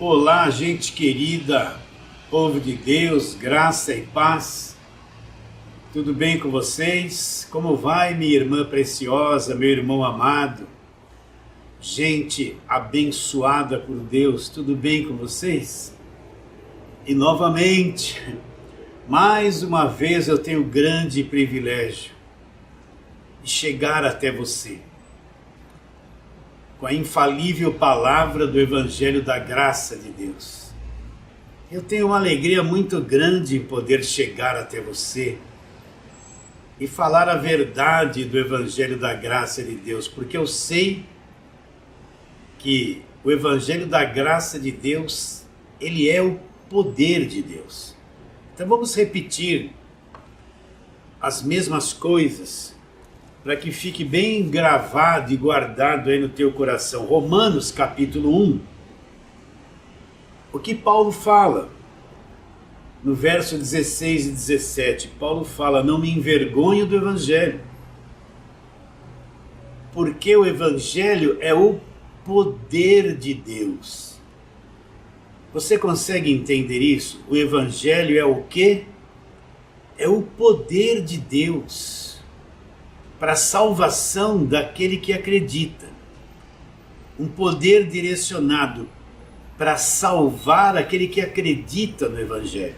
Olá, gente querida, povo de Deus, graça e paz. Tudo bem com vocês? Como vai, minha irmã preciosa, meu irmão amado? Gente abençoada por Deus, tudo bem com vocês? E novamente, mais uma vez eu tenho o grande privilégio de chegar até você com a infalível palavra do Evangelho da Graça de Deus. Eu tenho uma alegria muito grande em poder chegar até você e falar a verdade do Evangelho da Graça de Deus, porque eu sei que o Evangelho da Graça de Deus, ele é o poder de Deus. Então vamos repetir as mesmas coisas, para que fique bem gravado e guardado aí no teu coração. Romanos capítulo 1. O que Paulo fala? No verso 16 e 17, Paulo fala: não me envergonho do Evangelho, porque o Evangelho é o poder de Deus. Você consegue entender isso? O Evangelho é o quê? É o poder de Deus para a salvação daquele que acredita. Um poder direcionado para salvar aquele que acredita no Evangelho.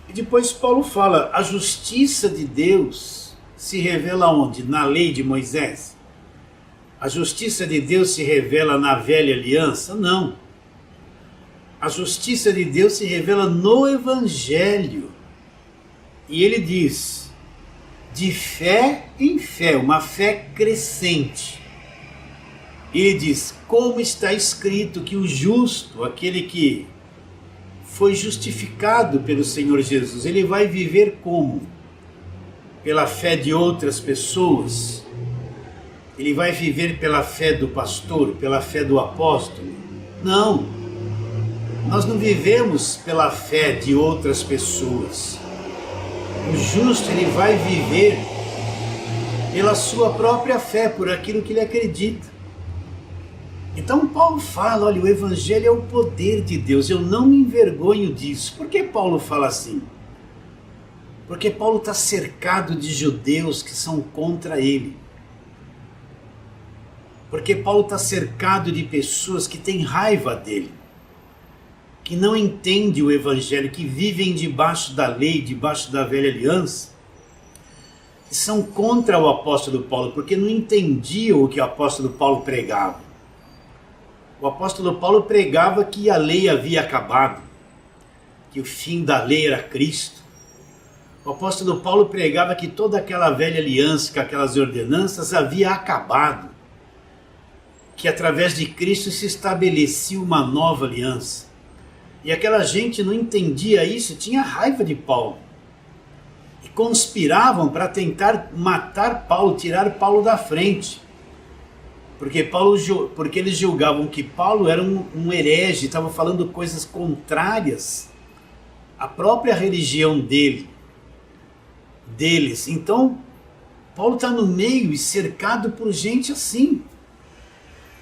E depois Paulo fala: a justiça de Deus se revela onde? Na lei de Moisés. A justiça de Deus se revela na velha aliança? Não. A justiça de Deus se revela no Evangelho. E ele diz: de fé em fé, uma fé crescente. Ele diz: como está escrito que o justo, aquele que foi justificado pelo Senhor Jesus, ele vai viver como? Pela fé de outras pessoas? Ele vai viver pela fé do pastor, pela fé do apóstolo? Não. Nós não vivemos pela fé de outras pessoas. O justo, ele vai viver pela sua própria fé, por aquilo que ele acredita. Então Paulo fala: olha, o Evangelho é o poder de Deus, eu não me envergonho disso. Por que Paulo fala assim? Porque Paulo está cercado de judeus que são contra ele. Porque Paulo está cercado de pessoas que têm raiva dele, que não entendem o Evangelho, que vivem debaixo da lei, debaixo da velha aliança, que são contra o apóstolo Paulo, porque não entendiam o que o apóstolo Paulo pregava. O apóstolo Paulo pregava que a lei havia acabado, que o fim da lei era Cristo. O apóstolo Paulo pregava que toda aquela velha aliança, que aquelas ordenanças havia acabado, que através de Cristo se estabelecia uma nova aliança. E aquela gente não entendia isso, tinha raiva de Paulo. E conspiravam para tentar matar Paulo, tirar Paulo da frente. Porque eles julgavam que Paulo era um herege, estava falando coisas contrárias à própria religião deles. Então, Paulo está no meio e cercado por gente assim.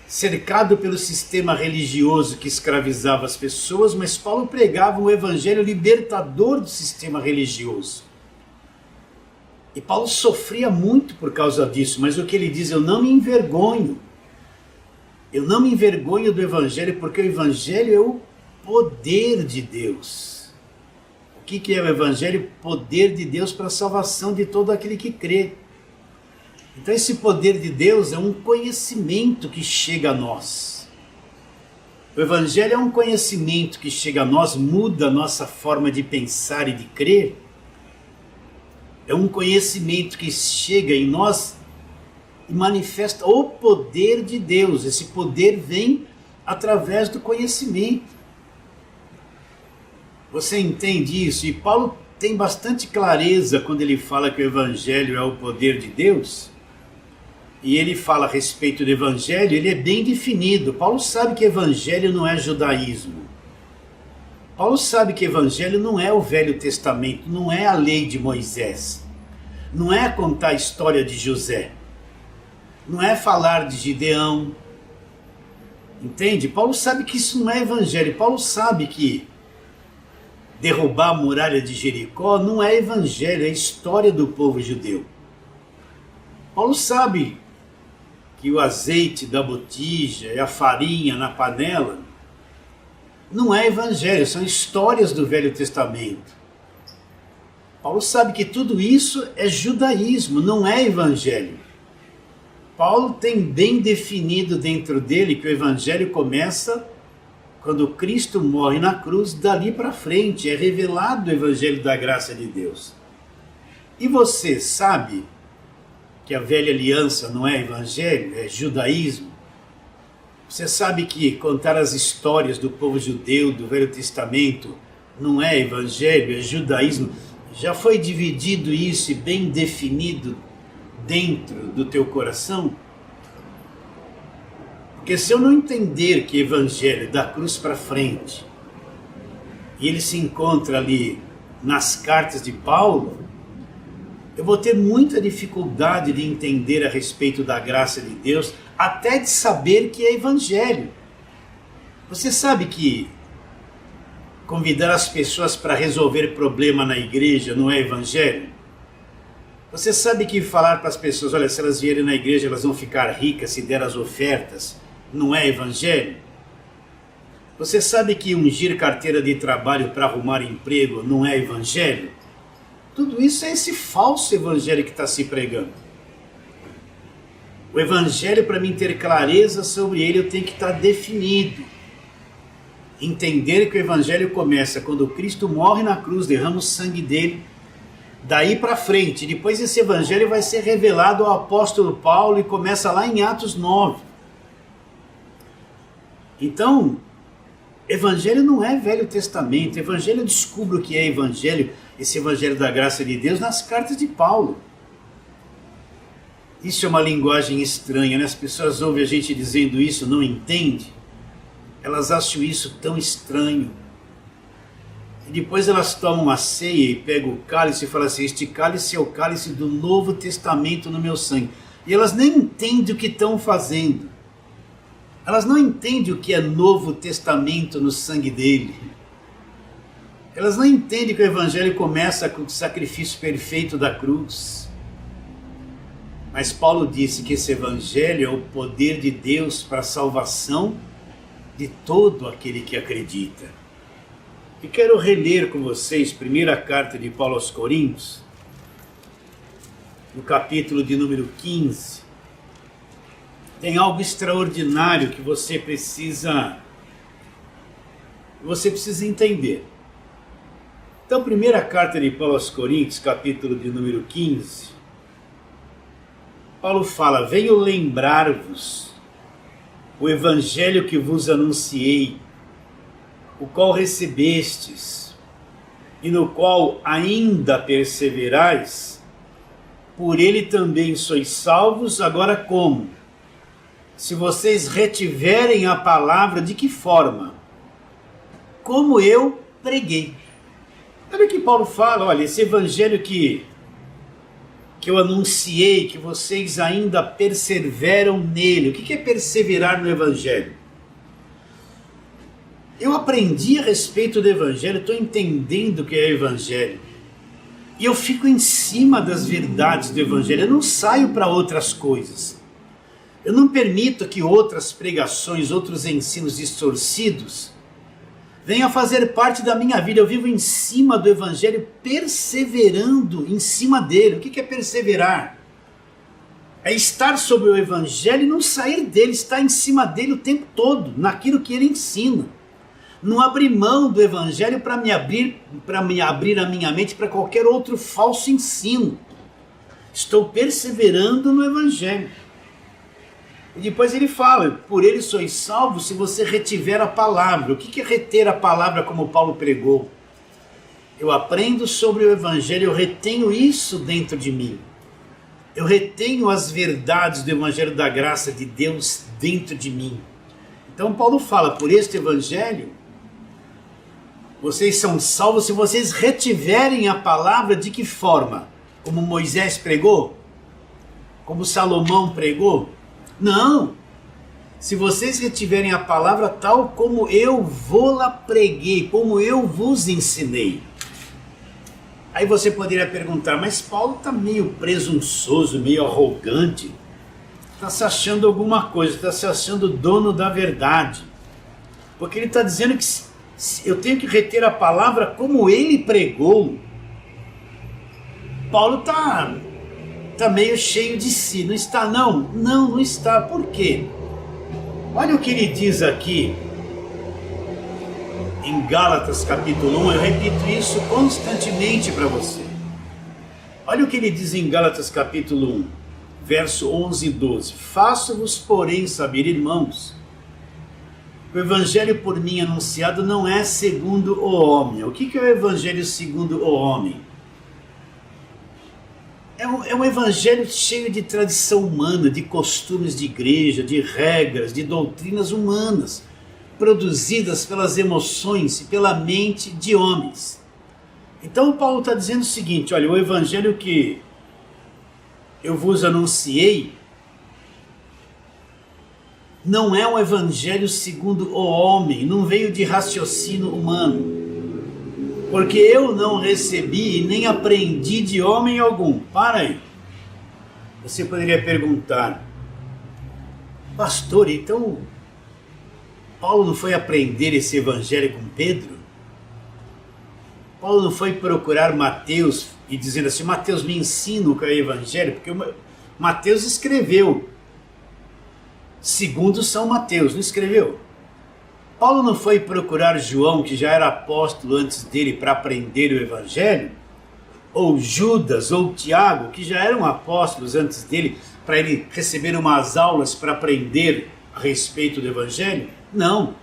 Cercado pelo sistema religioso que escravizava as pessoas, mas Paulo pregava um evangelho libertador do sistema religioso. E Paulo sofria muito por causa disso, mas o que ele diz: eu não me envergonho. Eu não me envergonho do Evangelho, porque o Evangelho é o poder de Deus. O que é o Evangelho? Poder de Deus para a salvação de todo aquele que crê. Então esse poder de Deus é um conhecimento que chega a nós. O Evangelho é um conhecimento que chega a nós, muda a nossa forma de pensar e de crer. É um conhecimento que chega em nós e manifesta o poder de Deus. Esse poder vem através do conhecimento. Você entende isso? E Paulo tem bastante clareza quando ele fala que o Evangelho é o poder de Deus. E ele fala a respeito do Evangelho, ele é bem definido. Paulo sabe que Evangelho não é judaísmo. Paulo sabe que Evangelho não é o Velho Testamento, não é a lei de Moisés. Não é contar a história de José. Não é falar de Gideão, Entende? Paulo sabe que isso não é evangelho. Paulo sabe que derrubar a muralha de Jericó não é evangelho, é história do povo judeu. Paulo sabe que o azeite da botija e a farinha na panela não é evangelho, são histórias do Velho Testamento. Paulo sabe que tudo isso é judaísmo, não é evangelho. Paulo tem bem definido dentro dele que o evangelho começa quando Cristo morre na cruz, dali para frente é revelado o evangelho da graça de Deus. E você sabe que a velha aliança não é evangelho, é judaísmo? Você sabe que contar as histórias do povo judeu do Velho Testamento não é evangelho, é judaísmo? Já foi dividido isso e bem definido dentro do teu coração? Porque se eu não entender que evangelho da cruz para frente, e ele se encontra ali nas cartas de Paulo, eu vou ter muita dificuldade de entender a respeito da graça de Deus, até de saber que é evangelho. Você sabe que convidar as pessoas para resolver problema na igreja não é evangelho? Você sabe que falar para as pessoas, olha, se elas vierem na igreja elas vão ficar ricas se der as ofertas, não é evangelho? Você sabe que ungir carteira de trabalho para arrumar emprego não é evangelho? Tudo isso é esse falso evangelho que está se pregando. O evangelho, para mim ter clareza sobre ele, eu tenho que estar definido. Entender que o evangelho começa quando Cristo morre na cruz, derrama o sangue dele, daí para frente. Depois esse evangelho vai ser revelado ao apóstolo Paulo e começa lá em Atos 9. Então, evangelho não é Velho Testamento. Evangelho, eu descubro o que é evangelho, esse evangelho da graça de Deus, nas cartas de Paulo. Isso é uma linguagem estranha, né? As pessoas ouvem a gente dizendo isso, não entendem. Elas acham isso tão estranho. E depois elas tomam a ceia e pegam o cálice e falam assim, este cálice é o cálice do Novo Testamento no meu sangue. E elas nem entendem o que estão fazendo. Elas não entendem o que é Novo Testamento no sangue dele. Elas não entendem que o evangelho começa com o sacrifício perfeito da cruz. Mas Paulo disse que esse evangelho é o poder de Deus para a salvação de todo aquele que acredita. E quero reler com vocês a primeira carta de Paulo aos Coríntios, no capítulo de número 15. Tem algo extraordinário que você precisa entender. Então, primeira carta de Paulo aos Coríntios, capítulo de número 15, Paulo fala, venho lembrar-vos o evangelho que vos anunciei, o qual recebestes, e no qual ainda perseverais, por ele também sois salvos, agora como? Se vocês retiverem a palavra, de que forma? Como eu preguei. Olha o que Paulo fala, olha, esse evangelho que eu anunciei, que vocês ainda perseveram nele. O que é perseverar no evangelho? Eu aprendi a respeito do evangelho, estou entendendo o que é evangelho. E eu fico em cima das verdades do evangelho, eu não saio para outras coisas. Eu não permito que outras pregações, outros ensinos distorcidos venham fazer parte da minha vida. Eu vivo em cima do evangelho, perseverando em cima dele. O que é perseverar? É estar sobre o evangelho e não sair dele, estar em cima dele o tempo todo, naquilo que ele ensina. Não abrir mão do evangelho para me abrir a minha mente para qualquer outro falso ensino. Estou perseverando no evangelho. E depois ele fala, por ele sois salvos se você retiver a palavra. O que é reter a palavra como Paulo pregou? Eu aprendo sobre o evangelho, eu retenho isso dentro de mim. Eu retenho as verdades do evangelho da graça de Deus dentro de mim. Então Paulo fala, por este evangelho, vocês são salvos se vocês retiverem a palavra. De que forma? Como Moisés pregou? Como Salomão pregou? Não. se vocês retiverem a palavra tal como eu vou-la preguei, como eu vos ensinei. Aí você poderia perguntar, mas Paulo está meio presunçoso, meio arrogante, está se achando alguma coisa, está se achando dono da verdade. Porque ele está dizendo que eu tenho que reter a palavra como ele pregou. Paulo está meio cheio de si, não está não? Não está. Por quê? Olha o que ele diz aqui em Gálatas capítulo 1, eu repito isso constantemente para você. Olha o que ele diz em Gálatas capítulo 1, verso 11 e 12. Faço-vos, porém, saber, irmãos, o evangelho por mim anunciado não é segundo o homem. O que é o evangelho segundo o homem? É um evangelho cheio de tradição humana, de costumes de igreja, de regras, de doutrinas humanas, produzidas pelas emoções e pela mente de homens. Então Paulo está dizendo o seguinte, olha, o evangelho que eu vos anunciei não é um evangelho segundo o homem, não veio de raciocínio humano. Porque eu não recebi e nem aprendi de homem algum. Para aí. Você poderia perguntar, pastor, então Paulo não foi aprender esse evangelho com Pedro? Paulo não foi procurar Mateus e dizendo assim, Mateus, me ensina o que é o evangelho? Porque Mateus escreveu segundo São Mateus, não escreveu? Paulo não foi procurar João, que já era apóstolo antes dele, para aprender o evangelho? Ou Judas, ou Tiago, que já eram apóstolos antes dele, para ele receber umas aulas para aprender a respeito do evangelho? Não.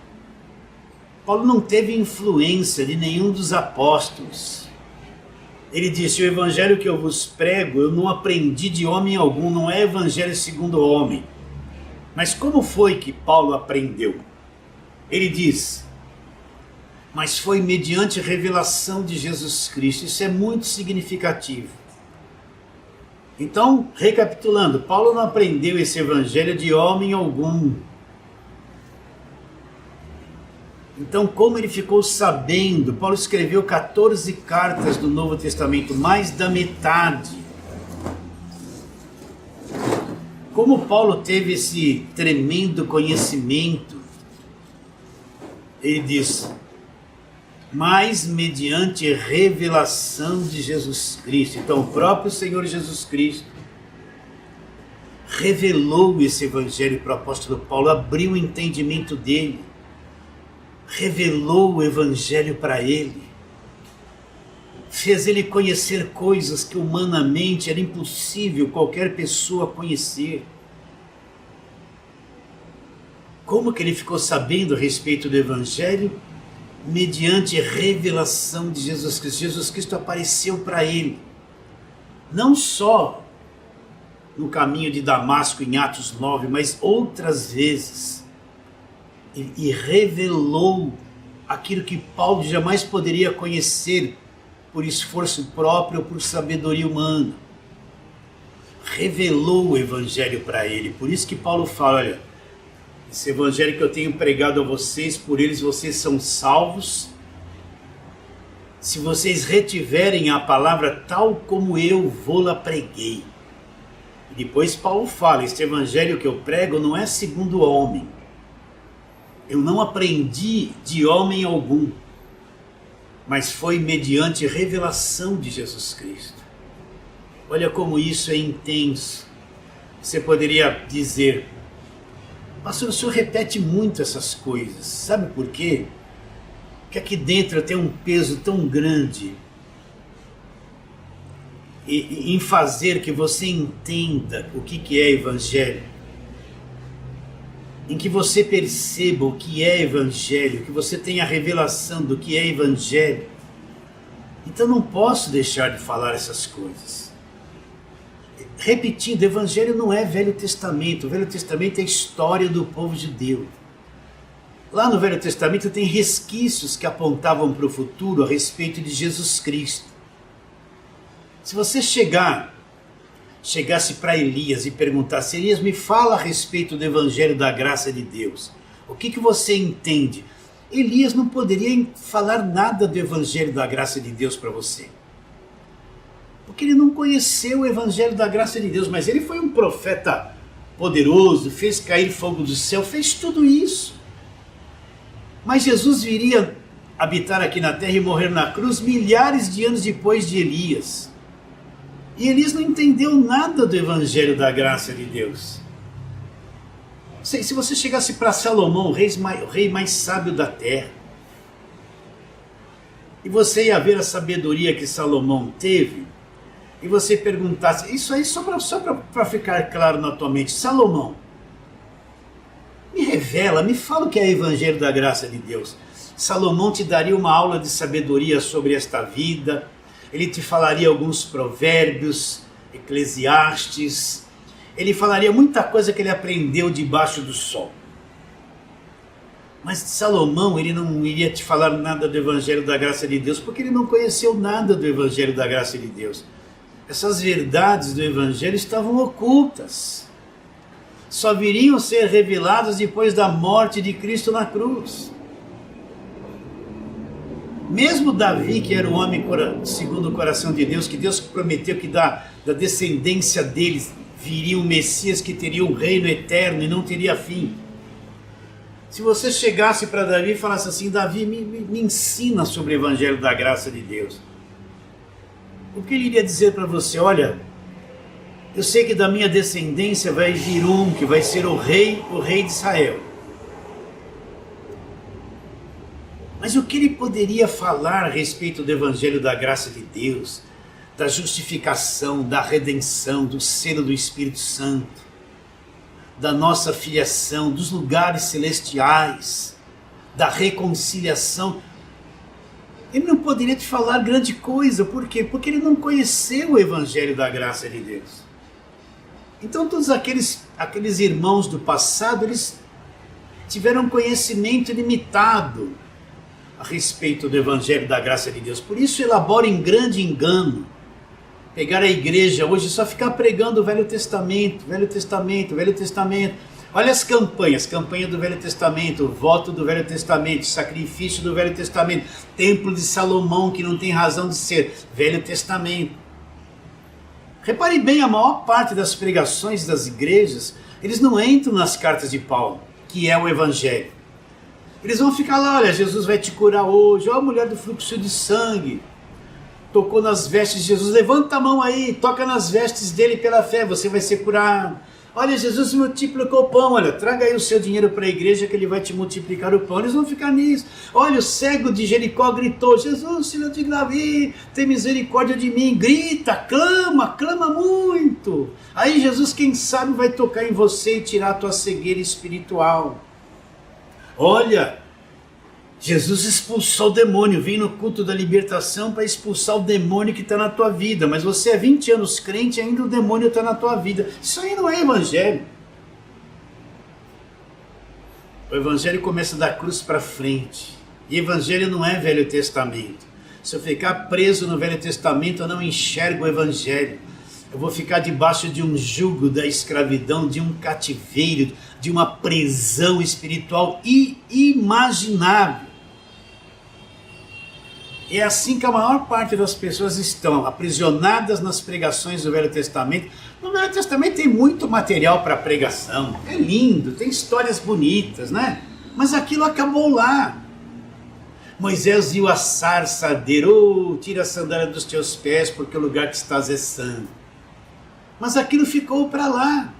Paulo não teve influência de nenhum dos apóstolos. Ele disse, o evangelho que eu vos prego, eu não aprendi de homem algum, não é evangelho segundo o homem. Mas como foi que Paulo aprendeu? Ele diz, mas foi mediante a revelação de Jesus Cristo. Isso é muito significativo. Então, recapitulando, Paulo não aprendeu esse evangelho de homem algum. Então, como ele ficou sabendo? Paulo escreveu 14 cartas do Novo Testamento, mais da metade. Como Paulo teve esse tremendo conhecimento? Ele diz, mas mediante revelação de Jesus Cristo. Então o próprio Senhor Jesus Cristo revelou esse evangelho para o apóstolo Paulo, abriu o entendimento dele, revelou o evangelho para ele, fez ele conhecer coisas que humanamente era impossível qualquer pessoa conhecer. Como que ele ficou sabendo a respeito do evangelho? Mediante revelação de Jesus Cristo. Jesus Cristo apareceu para ele, não só no caminho de Damasco em Atos 9, mas outras vezes, e revelou aquilo que Paulo jamais poderia conhecer por esforço próprio ou por sabedoria humana. Revelou o evangelho para ele. Por isso que Paulo fala, olha, esse evangelho que eu tenho pregado a vocês, por eles vocês são salvos, se vocês retiverem a palavra tal como eu vou-la preguei. E depois Paulo fala, este evangelho que eu prego não é segundo o homem. Eu não aprendi de homem algum, mas foi mediante revelação de Jesus Cristo. Olha como isso é intenso. Você poderia dizer, pastor, o senhor repete muito essas coisas, sabe por quê? Porque aqui dentro tem um peso tão grande em fazer que você entenda o que é evangelho, em que você perceba o que é evangelho, que você tenha a revelação do que é evangelho. Então não posso deixar de falar essas coisas. Repetindo, evangelho não é Velho Testamento. O Velho Testamento é a história do povo judeu. Lá no Velho Testamento tem resquícios que apontavam para o futuro a respeito de Jesus Cristo. Se você chegar chegasse para Elias e perguntasse: Elias, me fala a respeito do Evangelho da Graça de Deus. O que você entende? Elias não poderia falar nada do Evangelho da Graça de Deus para você. Porque ele não conheceu o Evangelho da Graça de Deus, mas ele foi um profeta poderoso, fez cair fogo do céu, fez tudo isso. Mas Jesus viria habitar aqui na terra e morrer na cruz milhares de anos depois de Elias. E Elias não entendeu nada do Evangelho da Graça de Deus. Se você chegasse para Salomão, o rei mais sábio da terra, e você ia ver a sabedoria que Salomão teve, e você perguntasse, isso aí só para ficar claro na tua mente: Salomão, me revela, me fala o que é o Evangelho da Graça de Deus. Salomão te daria uma aula de sabedoria sobre esta vida, ele te falaria alguns provérbios, Eclesiastes, ele falaria muita coisa que ele aprendeu debaixo do sol. Mas Salomão, ele não iria te falar nada do Evangelho da Graça de Deus, porque ele não conheceu nada do Evangelho da Graça de Deus. Essas verdades do Evangelho estavam ocultas. Só viriam ser reveladas depois da morte de Cristo na cruz. Mesmo Davi, que era o homem segundo o coração de Deus, que Deus prometeu que da descendência deles viria um Messias que teria um reino eterno e não teria fim. Se você chegasse para Davi e falasse assim: Davi, me ensina sobre o Evangelho da Graça de Deus, o que ele iria dizer para você? Olha, eu sei que da minha descendência vai vir um que vai ser o rei de Israel. Mas o que ele poderia falar a respeito do Evangelho da Graça de Deus, da justificação, da redenção, do selo do Espírito Santo, da nossa filiação, dos lugares celestiais, da reconciliação? Ele não poderia te falar grande coisa. Por quê? Porque ele não conheceu o Evangelho da Graça de Deus. Então todos aqueles irmãos do passado, eles tiveram conhecimento limitado a respeito do Evangelho da Graça de Deus. Por isso elaborem grande engano pegar a igreja hoje e só ficar pregando o Velho Testamento, Velho Testamento, Velho Testamento. Olha as campanhas, campanha do Velho Testamento, voto do Velho Testamento, sacrifício do Velho Testamento, templo de Salomão que não tem razão de ser, Velho Testamento. Repare bem, a maior parte das pregações das igrejas, eles não entram nas cartas de Paulo, que é o Evangelho. Eles vão ficar lá: olha, Jesus vai te curar hoje, ó, a mulher do fluxo de sangue tocou nas vestes de Jesus, levanta a mão aí, toca nas vestes dele pela fé, você vai ser curado. Olha, Jesus multiplicou o pão, olha, traga aí o seu dinheiro para a igreja que ele vai te multiplicar o pão. Eles vão ficar nisso. Olha, o cego de Jericó gritou: Jesus, filho de Davi, tem misericórdia de mim. Grita, clama muito. Aí Jesus, quem sabe, vai tocar em você e tirar a tua cegueira espiritual. Olha, Jesus expulsou o demônio, vem no culto da libertação para expulsar o demônio que está na tua vida, mas você é 20 anos crente e ainda o demônio está na tua vida. Isso aí não é Evangelho. O Evangelho começa da cruz para frente, e Evangelho não é Velho Testamento. Se eu ficar preso no Velho Testamento, eu não enxergo o Evangelho. Eu vou ficar debaixo de um jugo da escravidão, de um cativeiro, de uma prisão espiritual inimaginável. É assim que a maior parte das pessoas estão, aprisionadas nas pregações do Velho Testamento. No Velho Testamento tem muito material para pregação, é lindo, tem histórias bonitas, né? Mas aquilo acabou lá. Moisés viu a sarça arder: oh, tira a sandália dos teus pés, porque o lugar que estás é santo. Mas aquilo ficou para lá.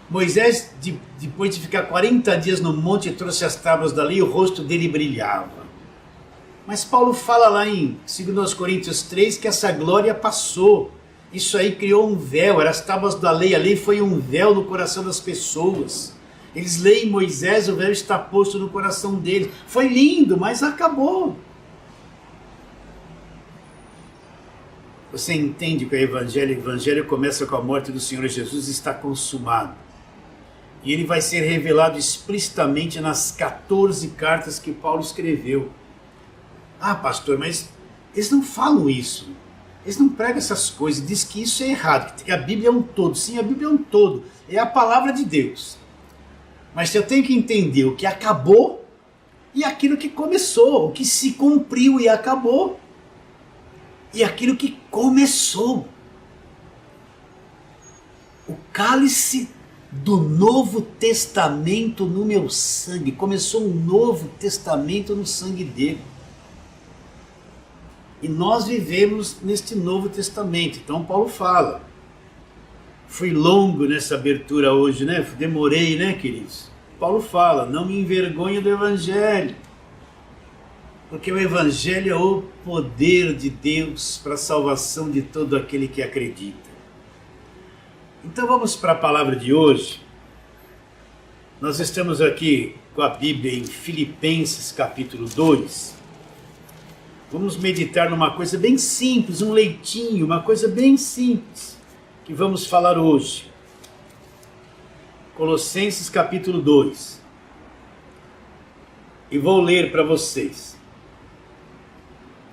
Moisés, depois de ficar 40 dias no monte, trouxe as tábuas da lei, e o rosto dele brilhava. Mas Paulo fala lá em 2 Coríntios 3 que essa glória passou. Isso aí criou um véu, eram as tábuas da lei, a lei foi um véu no coração das pessoas. Eles leem Moisés, o véu está posto no coração deles. Foi lindo, mas acabou. Você entende que o Evangelho começa com a morte do Senhor Jesus e está consumado. E ele vai ser revelado explicitamente nas 14 cartas que Paulo escreveu. Ah, pastor, mas eles não falam isso. Eles não pregam essas coisas, diz que isso é errado, que a Bíblia é um todo. Sim, a Bíblia é um todo, é a palavra de Deus. Mas eu tenho que entender o que acabou e aquilo que começou, o que se cumpriu e acabou, e aquilo que começou. O cálice do Novo Testamento no meu sangue. Começou um Novo Testamento no sangue dele. E nós vivemos neste Novo Testamento. Então Paulo fala. Fui longo nessa abertura hoje, né? Demorei, né, queridos? Paulo fala, não me envergonhe do Evangelho. Porque o Evangelho é o poder de Deus para a salvação de todo aquele que acredita. Então vamos para a palavra de hoje. Nós estamos aqui com a Bíblia em Filipenses capítulo 2. Vamos meditar numa coisa bem simples, um leitinho, uma coisa bem simples, que vamos falar hoje. Colossenses capítulo 2. E vou ler para vocês.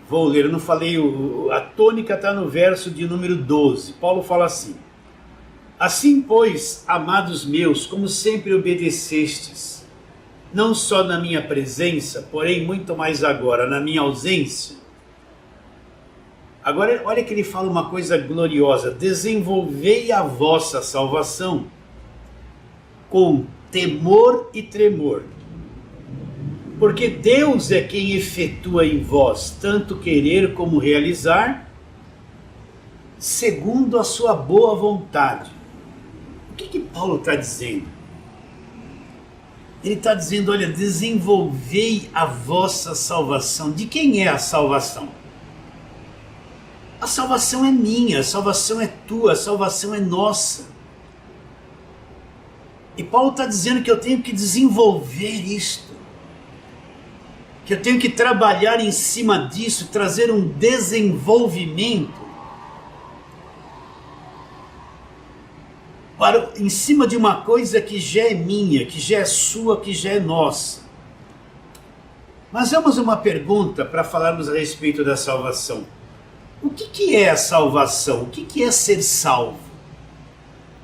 Vou ler, eu não falei, a tônica está no verso de número 12. Paulo fala assim. Assim, pois, amados meus, como sempre obedecestes, não só na minha presença, porém muito mais agora, na minha ausência. Agora, olha que ele fala uma coisa gloriosa. Desenvolvei a vossa salvação com temor e tremor. Porque Deus é quem efetua em vós tanto querer como realizar, segundo a sua boa vontade. O que Paulo está dizendo? Ele está dizendo, olha, desenvolvei a vossa salvação. De quem é a salvação? A salvação é minha, a salvação é tua, a salvação é nossa. E Paulo está dizendo que eu tenho que desenvolver isto. Que eu tenho que trabalhar em cima disso, trazer um desenvolvimento em cima de uma coisa que já é minha, que já é sua, que já é nossa. Mas vamos a uma pergunta para falarmos a respeito da salvação. O que é a salvação? O que é ser salvo?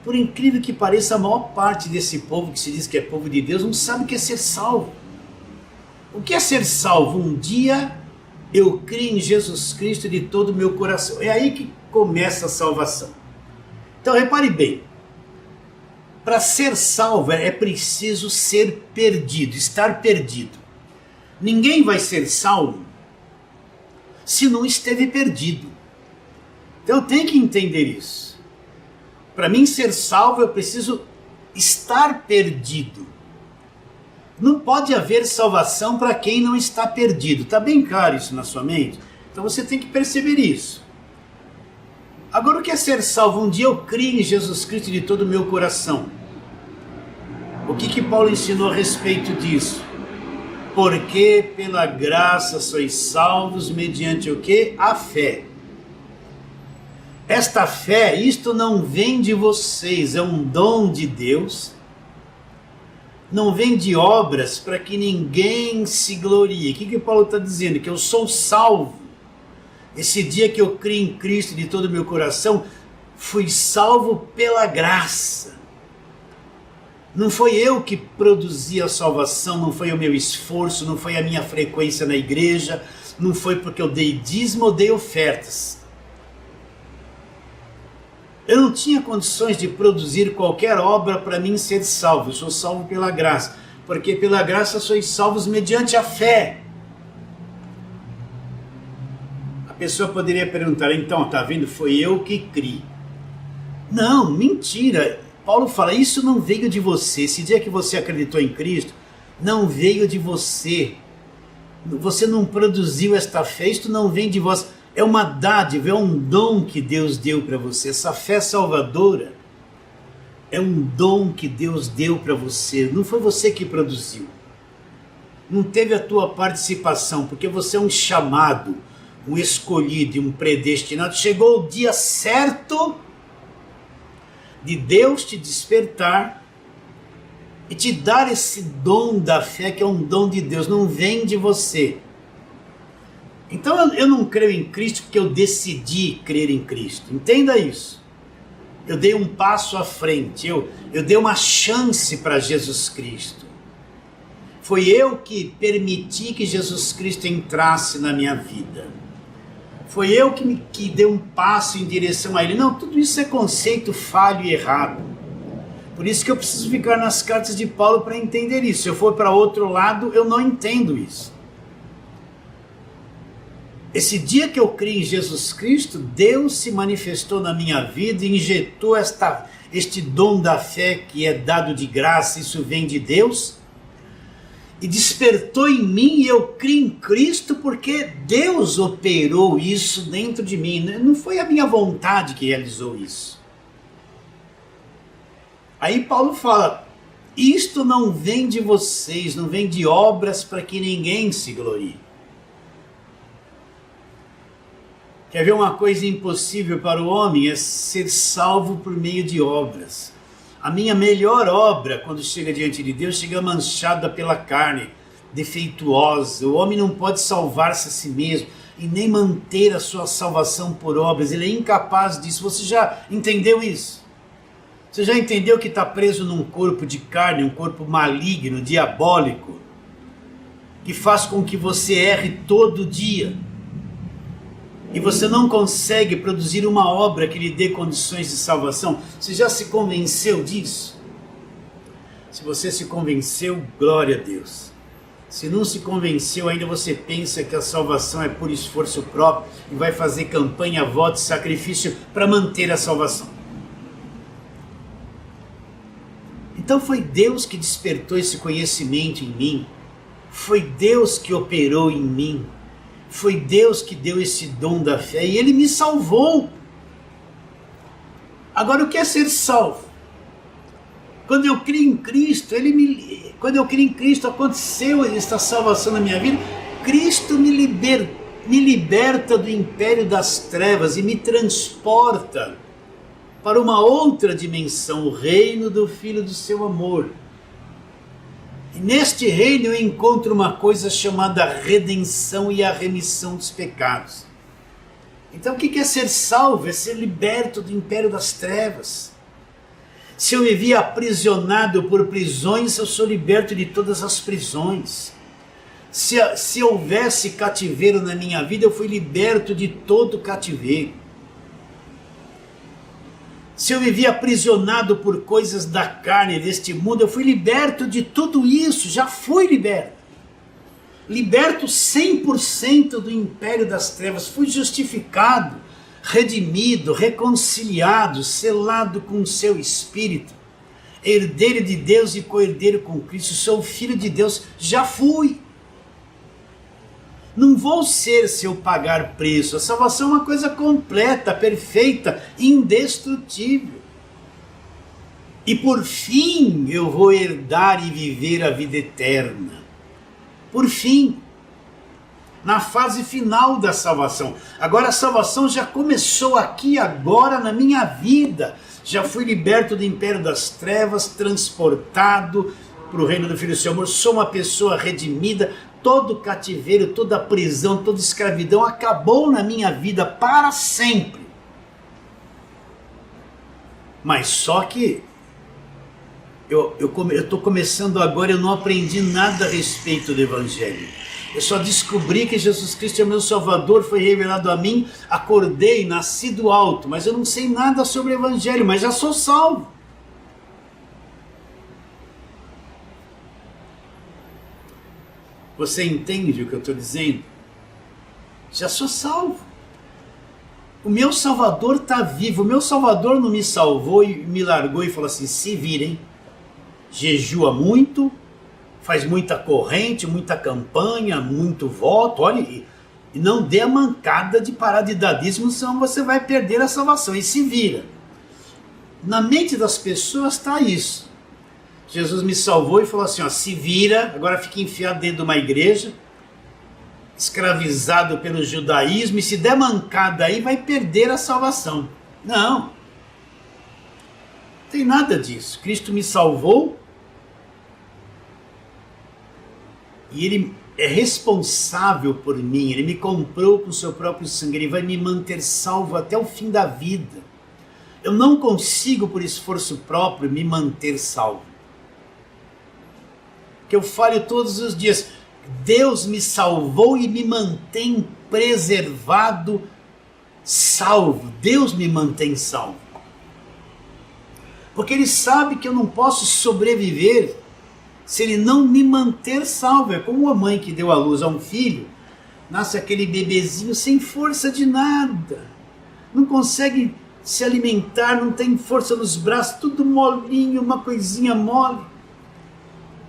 Por incrível que pareça, a maior parte desse povo que se diz que é povo de Deus não sabe o que é ser salvo. O que é ser salvo? Um dia eu creio em Jesus Cristo de todo o meu coração. É aí que começa a salvação. Então repare bem. Para ser salvo é preciso ser perdido, estar perdido. Ninguém vai ser salvo se não esteve perdido. Então eu tenho que entender isso. Para mim ser salvo eu preciso estar perdido. Não pode haver salvação para quem não está perdido. Está bem claro isso na sua mente? Então você tem que perceber isso. Agora o que é ser salvo? Um dia eu criei em Jesus Cristo de todo o meu coração. O que Paulo ensinou a respeito disso? Porque pela graça sois salvos mediante o quê? A fé. Esta fé, isto não vem de vocês, é um dom de Deus. Não vem de obras para que ninguém se glorie. O que Paulo está dizendo? Que eu sou salvo. Esse dia que eu criei em Cristo de todo o meu coração, fui salvo pela graça. Não foi eu que produzi a salvação, não foi o meu esforço, não foi a minha frequência na igreja, não foi porque eu dei dízimo ou dei ofertas. Eu não tinha condições de produzir qualquer obra para mim ser salvo. Eu sou salvo pela graça, porque pela graça sois salvos mediante a fé. A pessoa poderia perguntar, então, está vendo, foi eu que criei. Não, mentira. Paulo fala, isso não veio de você. Esse dia que você acreditou em Cristo, não veio de você. Você não produziu esta fé, isto não vem de vós. É uma dádiva, é um dom que Deus deu para você. Essa fé salvadora é um dom que Deus deu para você. Não foi você que produziu. Não teve a tua participação, porque você é um chamado, um escolhido e um predestinado. Chegou o dia certo de Deus te despertar e te dar esse dom da fé, que é um dom de Deus, não vem de você. Então eu não creio em Cristo porque eu decidi crer em Cristo. Entenda isso. Eu dei um passo à frente, eu dei uma chance para Jesus Cristo. Foi eu que permiti que Jesus Cristo entrasse na minha vida. Foi eu que dei um passo em direção a Ele. Não, tudo isso é conceito falho e errado. Por isso que eu preciso ficar nas cartas de Paulo para entender isso. Se eu for para outro lado, eu não entendo isso. Esse dia que eu criei em Jesus Cristo, Deus se manifestou na minha vida e injetou este dom da fé que é dado de graça, isso vem de Deus, e despertou em mim e eu criei em Cristo porque Deus operou isso dentro de mim. Não foi a minha vontade que realizou isso. Aí Paulo fala, isto não vem de vocês, não vem de obras para que ninguém se glorie. Quer ver uma coisa impossível para o homem? É ser salvo por meio de obras. A minha melhor obra, quando chega diante de Deus, chega manchada pela carne, defeituosa. O homem não pode salvar-se a si mesmo e nem manter a sua salvação por obras. Ele é incapaz disso. Você já entendeu isso? Você já entendeu que está preso num corpo de carne, um corpo maligno, diabólico, que faz com que você erre todo dia? E você não consegue produzir uma obra que lhe dê condições de salvação? Você já se convenceu disso? Se você se convenceu, glória a Deus. Se não se convenceu, ainda você pensa que a salvação é por esforço próprio e vai fazer campanha, voto e sacrifício para manter a salvação. Então foi Deus que despertou esse conhecimento em mim. Foi Deus que operou em mim. Foi Deus que deu esse dom da fé e Ele me salvou. Agora o que é ser salvo? Quando eu criei em Cristo, quando eu criei em Cristo, aconteceu esta salvação na minha vida. Cristo me liberta do império das trevas e me transporta para uma outra dimensão, o reino do Filho do seu amor. E neste reino eu encontro uma coisa chamada redenção e a remissão dos pecados. Então o que é ser salvo? É ser liberto do império das trevas. Se eu vivia aprisionado por prisões, eu sou liberto de todas as prisões. Se houvesse cativeiro na minha vida, eu fui liberto de todo cativeiro. Se eu vivia aprisionado por coisas da carne deste mundo, eu fui liberto de tudo isso, já fui liberto. Liberto 100% do império das trevas, fui justificado, redimido, reconciliado, selado com o seu Espírito, herdeiro de Deus e co-herdeiro com Cristo, sou filho de Deus, já fui. Não vou ser se eu pagar preço. A salvação é uma coisa completa, perfeita, indestrutível. E por fim eu vou herdar e viver a vida eterna. Por fim, na fase final da salvação. Agora a salvação já começou aqui agora na minha vida. Já fui liberto do império das trevas, transportado para o reino do Filho do seu amor. Sou uma pessoa redimida. Todo cativeiro, toda prisão, toda escravidão acabou na minha vida para sempre. Mas só que eu estou começando agora, eu não aprendi nada a respeito do Evangelho. Eu só descobri que Jesus Cristo é meu Salvador, foi revelado a mim, acordei, nasci do alto, mas eu não sei nada sobre o Evangelho, mas já sou salvo. Você entende o que eu estou dizendo? Já sou salvo. O meu Salvador está vivo. O meu Salvador não me salvou e me largou e falou assim, se virem, jejua muito, faz muita corrente, muita campanha, muito voto, olha, e não dê a mancada de parar de dar dízimo, senão você vai perder a salvação. E se vira. Na mente das pessoas está isso. Jesus me salvou e falou assim, ó, se vira, agora fica enfiado dentro de uma igreja, escravizado pelo judaísmo, e se der mancada aí vai perder a salvação. Não tem nada disso. Cristo me salvou e Ele é responsável por mim, Ele me comprou com o seu próprio sangue, Ele vai me manter salvo até o fim da vida. Eu não consigo, por esforço próprio, me manter salvo. Que eu falho todos os dias, Deus me salvou e me mantém preservado, salvo. Deus me mantém salvo. Porque Ele sabe que eu não posso sobreviver se Ele não me manter salvo. É como uma mãe que deu à luz a um filho, nasce aquele bebezinho sem força de nada, não consegue se alimentar, não tem força nos braços, tudo molinho, uma coisinha mole.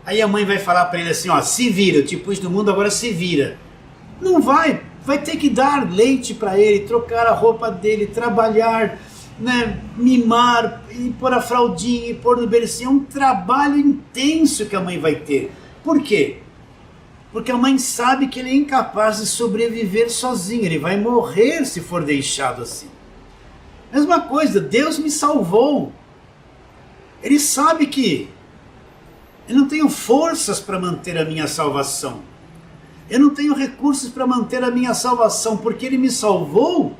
Aí a mãe vai falar para ele assim, ó, se vira, eu te pus no mundo, agora se vira. Não vai ter que dar leite para ele, trocar a roupa dele, trabalhar, né, mimar, e pôr a fraldinha, e pôr no bercinho. É um trabalho intenso que a mãe vai ter. Por quê? Porque a mãe sabe que ele é incapaz de sobreviver sozinho, ele vai morrer se for deixado assim. Mesma coisa, Deus me salvou. Ele sabe que eu não tenho forças para manter a minha salvação. Eu não tenho recursos para manter a minha salvação, porque Ele me salvou.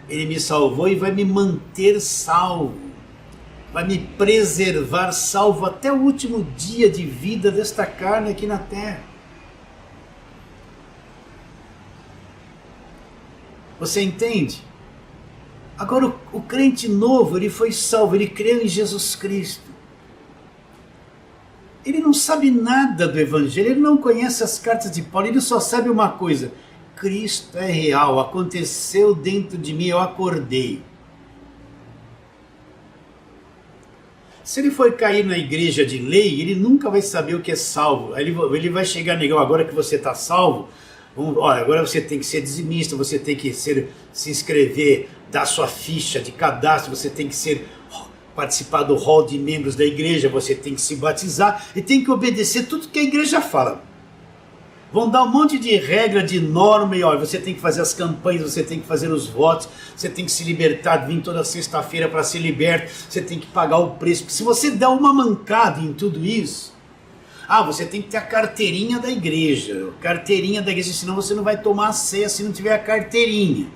Ele me salvou e vai me manter salvo. Vai me preservar salvo até o último dia de vida desta carne aqui na terra. Você entende? Agora o crente novo, ele foi salvo, ele creu em Jesus Cristo. Ele não sabe nada do Evangelho, ele não conhece as cartas de Paulo, ele só sabe uma coisa: Cristo é real, aconteceu dentro de mim, eu acordei. Se ele for cair na igreja de lei, ele nunca vai saber o que é salvo. Ele vai chegar, negão, agora que você está salvo, olha, agora você tem que ser dizimista, você tem que se inscrever, dar sua ficha de cadastro, você tem que participar do hall de membros da igreja, você tem que se batizar e tem que obedecer tudo que a igreja fala. Vão dar um monte de regra, de norma, e olha, você tem que fazer as campanhas, você tem que fazer os votos, você tem que se libertar, vir toda sexta-feira para ser liberto, você tem que pagar o preço. Porque se você der uma mancada em tudo isso, você tem que ter a carteirinha da igreja, senão você não vai tomar a ceia se não tiver a carteirinha.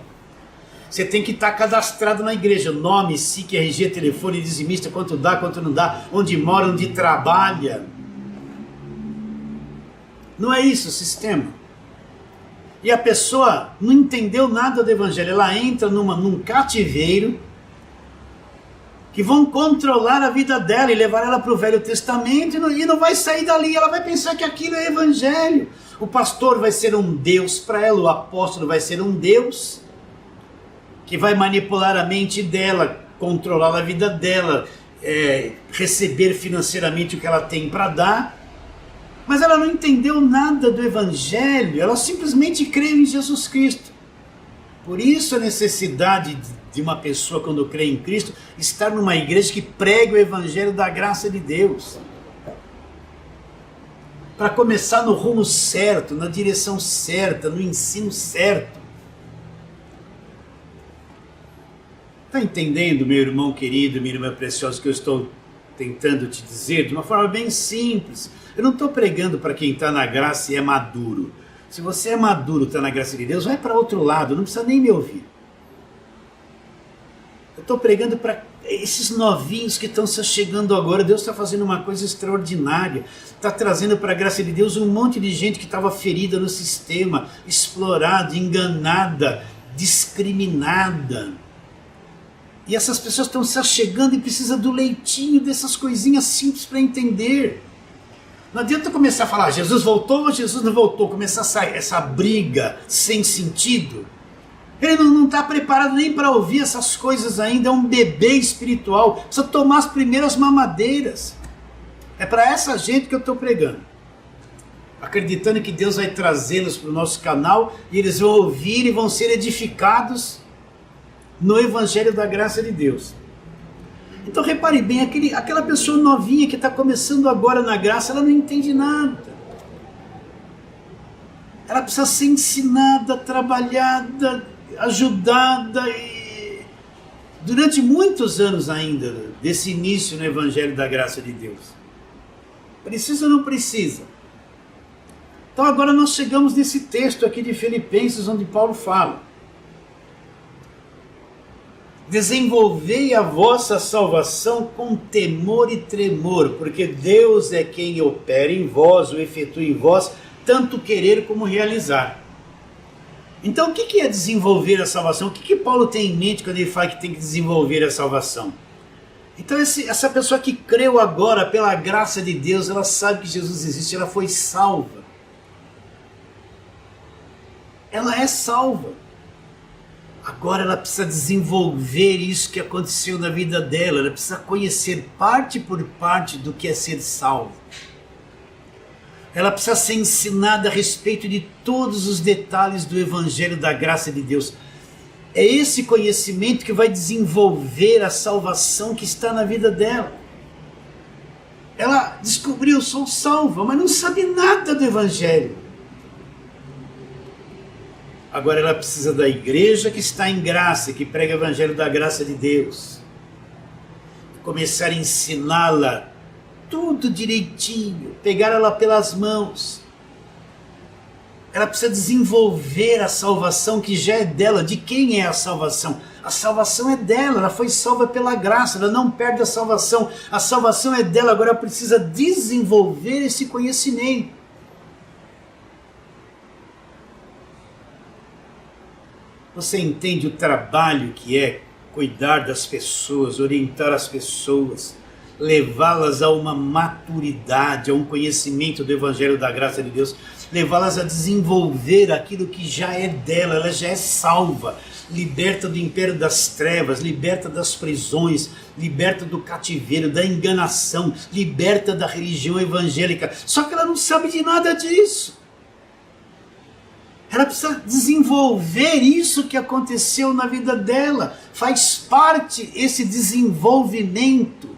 Você tem que estar cadastrado na igreja, nome, SIC, RG, telefone, dizimista, quanto dá, quanto não dá, onde mora, onde trabalha. Não é isso o sistema. E a pessoa não entendeu nada do Evangelho, ela entra num cativeiro que vão controlar a vida dela e levar ela para o Velho Testamento e não vai sair dali. Ela vai pensar que aquilo é Evangelho. O pastor vai ser um Deus para ela, o apóstolo vai ser um Deus que vai manipular a mente dela, controlar a vida dela, receber financeiramente o que ela tem para dar. Mas ela não entendeu nada do Evangelho, ela simplesmente creu em Jesus Cristo. Por isso a necessidade de uma pessoa, quando crê em Cristo, estar numa igreja que pregue o Evangelho da graça de Deus. Para começar no rumo certo, na direção certa, no ensino certo. Está entendendo, meu irmão querido, minha irmã preciosa, que eu estou tentando te dizer de uma forma bem simples? Eu não estou pregando para quem está na graça e é maduro. Se você é maduro, está na graça de Deus, vai para outro lado, não precisa nem me ouvir. Eu estou pregando para esses novinhos que estão se chegando agora. Deus está fazendo uma coisa extraordinária. Está trazendo para a graça de Deus um monte de gente que estava ferida no sistema, explorada, enganada, discriminada. E essas pessoas estão se chegando e precisam do leitinho, dessas coisinhas simples para entender. Não adianta começar a falar, Jesus voltou ou Jesus não voltou, começar a sair essa briga sem sentido. Ele não está preparado nem para ouvir essas coisas ainda, é um bebê espiritual, precisa tomar as primeiras mamadeiras. É para essa gente que eu estou pregando. Acreditando que Deus vai trazê-los para o nosso canal e eles vão ouvir e vão ser edificados no Evangelho da graça de Deus. Então repare bem, aquela pessoa novinha que está começando agora na graça, ela não entende nada. Ela precisa ser ensinada, trabalhada, ajudada, e durante muitos anos ainda, desse início no Evangelho da graça de Deus. Precisa ou não precisa? Então agora nós chegamos nesse texto aqui de Filipenses, onde Paulo fala: desenvolvei a vossa salvação com temor e tremor, porque Deus é quem opera em vós, ou efetua em vós, tanto querer como realizar. Então o que é desenvolver a salvação? O que Paulo tem em mente quando ele fala que tem que desenvolver a salvação? Então essa pessoa que creu agora pela graça de Deus, ela sabe que Jesus existe, ela foi salva. Ela é salva. Agora ela precisa desenvolver isso que aconteceu na vida dela, ela precisa conhecer parte por parte do que é ser salvo. Ela precisa ser ensinada a respeito de todos os detalhes do Evangelho da graça de Deus. É esse conhecimento que vai desenvolver a salvação que está na vida dela. Ela descobriu, sou salva, mas não sabe nada do Evangelho. Agora ela precisa da igreja que está em graça, que prega o Evangelho da graça de Deus. Começar a ensiná-la tudo direitinho, pegar ela pelas mãos. Ela precisa desenvolver a salvação que já é dela. De quem é a salvação? A salvação é dela, ela foi salva pela graça, ela não perde a salvação. A salvação é dela, agora ela precisa desenvolver esse conhecimento. Você entende o trabalho que é cuidar das pessoas, orientar as pessoas, levá-las a uma maturidade, a um conhecimento do Evangelho da graça de Deus, levá-las a desenvolver aquilo que já é dela, ela já é salva, liberta do império das trevas, liberta das prisões, liberta do cativeiro, da enganação, liberta da religião evangélica. Só que ela não sabe de nada disso. Ela precisa desenvolver isso que aconteceu na vida dela. Faz parte esse desenvolvimento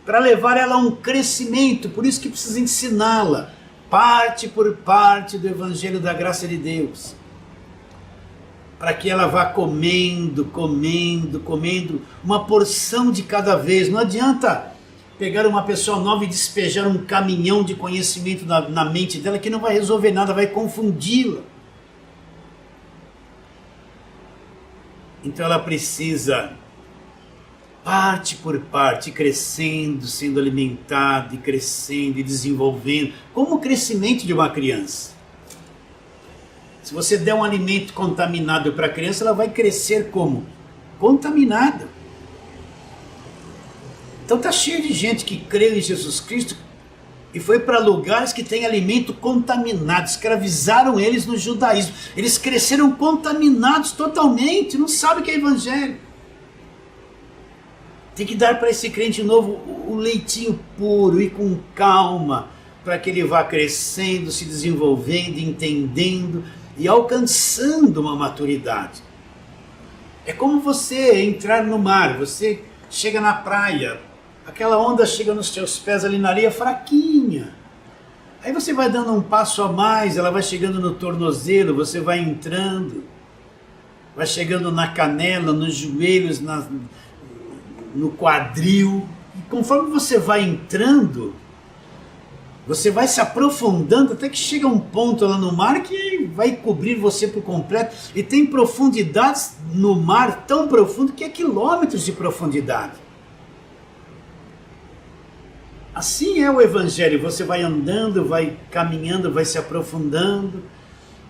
para levar ela a um crescimento. Por isso que precisa ensiná-la parte por parte do Evangelho da graça de Deus, para que ela vá comendo uma porção de cada vez. Não adianta pegar uma pessoa nova e despejar um caminhão de conhecimento na mente dela, que não vai resolver nada, vai confundi-la. Então ela precisa, parte por parte, crescendo, sendo alimentada, e crescendo e desenvolvendo, como o crescimento de uma criança. Se você der um alimento contaminado para a criança, ela vai crescer como? Contaminada. Então está cheio de gente que crê em Jesus Cristo e foi para lugares que tem alimento contaminado, escravizaram eles no judaísmo. Eles cresceram contaminados totalmente, não sabem o que é evangelho. Tem que dar para esse crente novo o leitinho puro e com calma, para que ele vá crescendo, se desenvolvendo, entendendo e alcançando uma maturidade. É como você entrar no mar, você chega na praia, aquela onda chega nos seus pés ali na areia fraquinha. Aí você vai dando um passo a mais, ela vai chegando no tornozelo, você vai entrando, vai chegando na canela, nos joelhos, no quadril. E conforme você vai entrando, você vai se aprofundando até que chega um ponto lá no mar que vai cobrir você por completo. E tem profundidades no mar tão profundo que é quilômetros de profundidade. Assim é o Evangelho, você vai andando, vai caminhando, vai se aprofundando,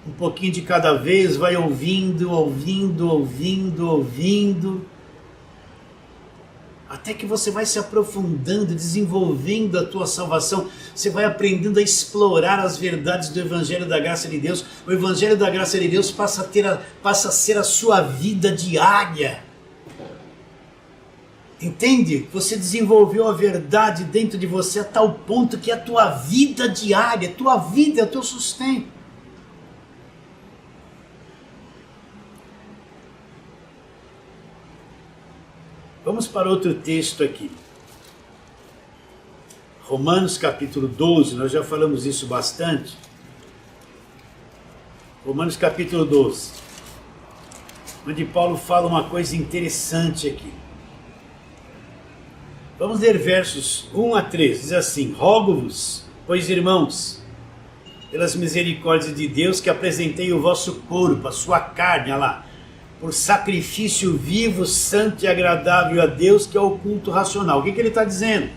um pouquinho de cada vez, vai ouvindo, até que você vai se aprofundando, desenvolvendo a tua salvação, você vai aprendendo a explorar as verdades do Evangelho da graça de Deus. O Evangelho da graça de Deus passa a ser a sua vida diária. Entende? Você desenvolveu a verdade dentro de você a tal ponto que é a tua vida diária, a tua vida é o teu sustento. Vamos para outro texto aqui. Romanos capítulo 12, nós já falamos isso bastante. Romanos capítulo 12, onde Paulo fala uma coisa interessante aqui. Vamos ler versos 1 a 3, diz assim: rogo-vos, pois irmãos, pelas misericórdias de Deus, que apresentei o vosso corpo, a sua carne, olha lá, por sacrifício vivo, santo e agradável a Deus, que é o culto racional. O que ele está dizendo?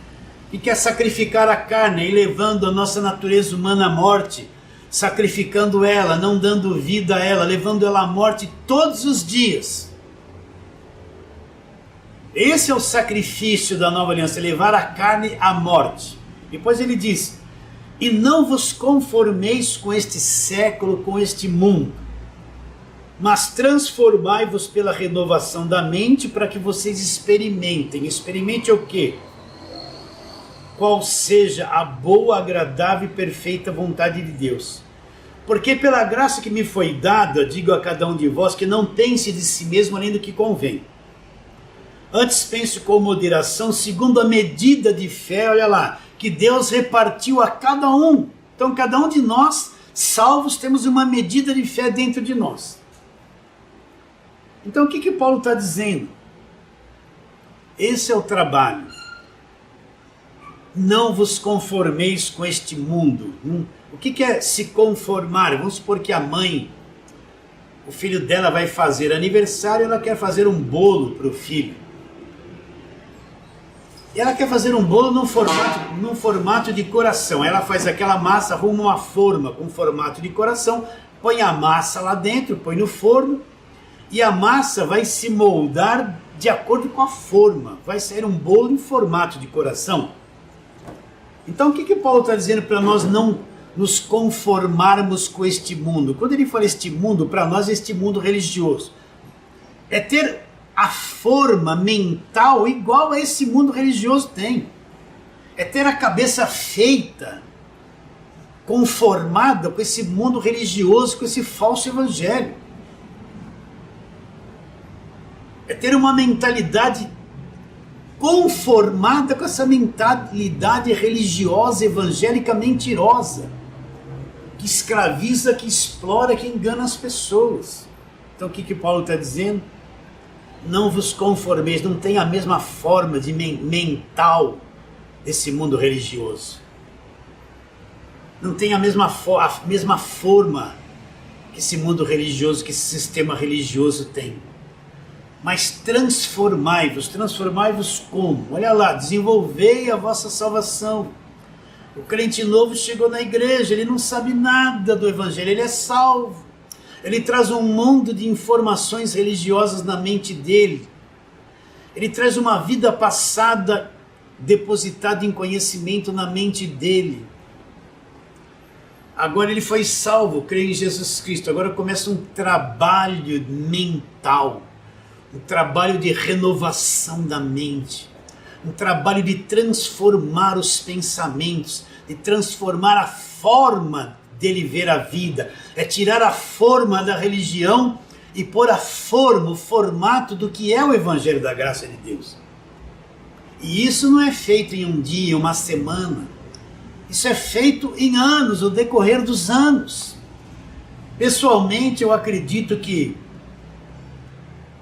Que quer sacrificar a carne, e levando a nossa natureza humana à morte, sacrificando ela, não dando vida a ela, levando ela à morte todos os dias. Esse é o sacrifício da nova aliança, levar a carne à morte. Depois ele diz: e não vos conformeis com este século, com este mundo, mas transformai-vos pela renovação da mente, para que vocês experimentem. Experimente o quê? Qual seja a boa, agradável e perfeita vontade de Deus. Porque pela graça que me foi dada, digo a cada um de vós, que não pense de si mesmo além do que convém. Antes pense com moderação, segundo a medida de fé, olha lá, que Deus repartiu a cada um. Então cada um de nós, salvos, temos uma medida de fé dentro de nós. Então o que Paulo está dizendo? Esse é o trabalho. Não vos conformeis com este mundo. O que é se conformar? Vamos supor que a mãe, o filho dela vai fazer aniversário, ela quer fazer um bolo para o filho. E ela quer fazer um bolo num formato de coração. Ela faz aquela massa, arruma uma forma com formato de coração, põe a massa lá dentro, põe no forno, e a massa vai se moldar de acordo com a forma. Vai sair um bolo em formato de coração. Então o que Paulo está dizendo para nós não nos conformarmos com este mundo? Quando ele fala este mundo, para nós é este mundo religioso. É ter a forma mental igual a esse mundo religioso tem. É ter a cabeça feita, conformada com esse mundo religioso, com esse falso evangelho. É ter uma mentalidade conformada com essa mentalidade religiosa, evangélica, mentirosa, que escraviza, que explora, que engana as pessoas. Então o que Paulo está dizendo? Não vos conformeis, não tem a mesma forma de mental desse mundo religioso. Não tem a mesma forma que esse mundo religioso, que esse sistema religioso tem. Mas transformai-vos como? Olha lá, desenvolvei a vossa salvação. O crente novo chegou na igreja, ele não sabe nada do evangelho, ele é salvo. Ele traz um mundo de informações religiosas na mente dele. Ele traz uma vida passada depositada em conhecimento na mente dele. Agora ele foi salvo, crê em Jesus Cristo. Agora começa um trabalho mental. Um trabalho de renovação da mente, um trabalho de transformar os pensamentos, de transformar a forma dele ver a vida, é tirar a forma da religião e pôr a forma, o formato do que é o Evangelho da Graça de Deus. E isso não é feito em um dia, uma semana, isso é feito em anos, no decorrer dos anos. Pessoalmente eu acredito que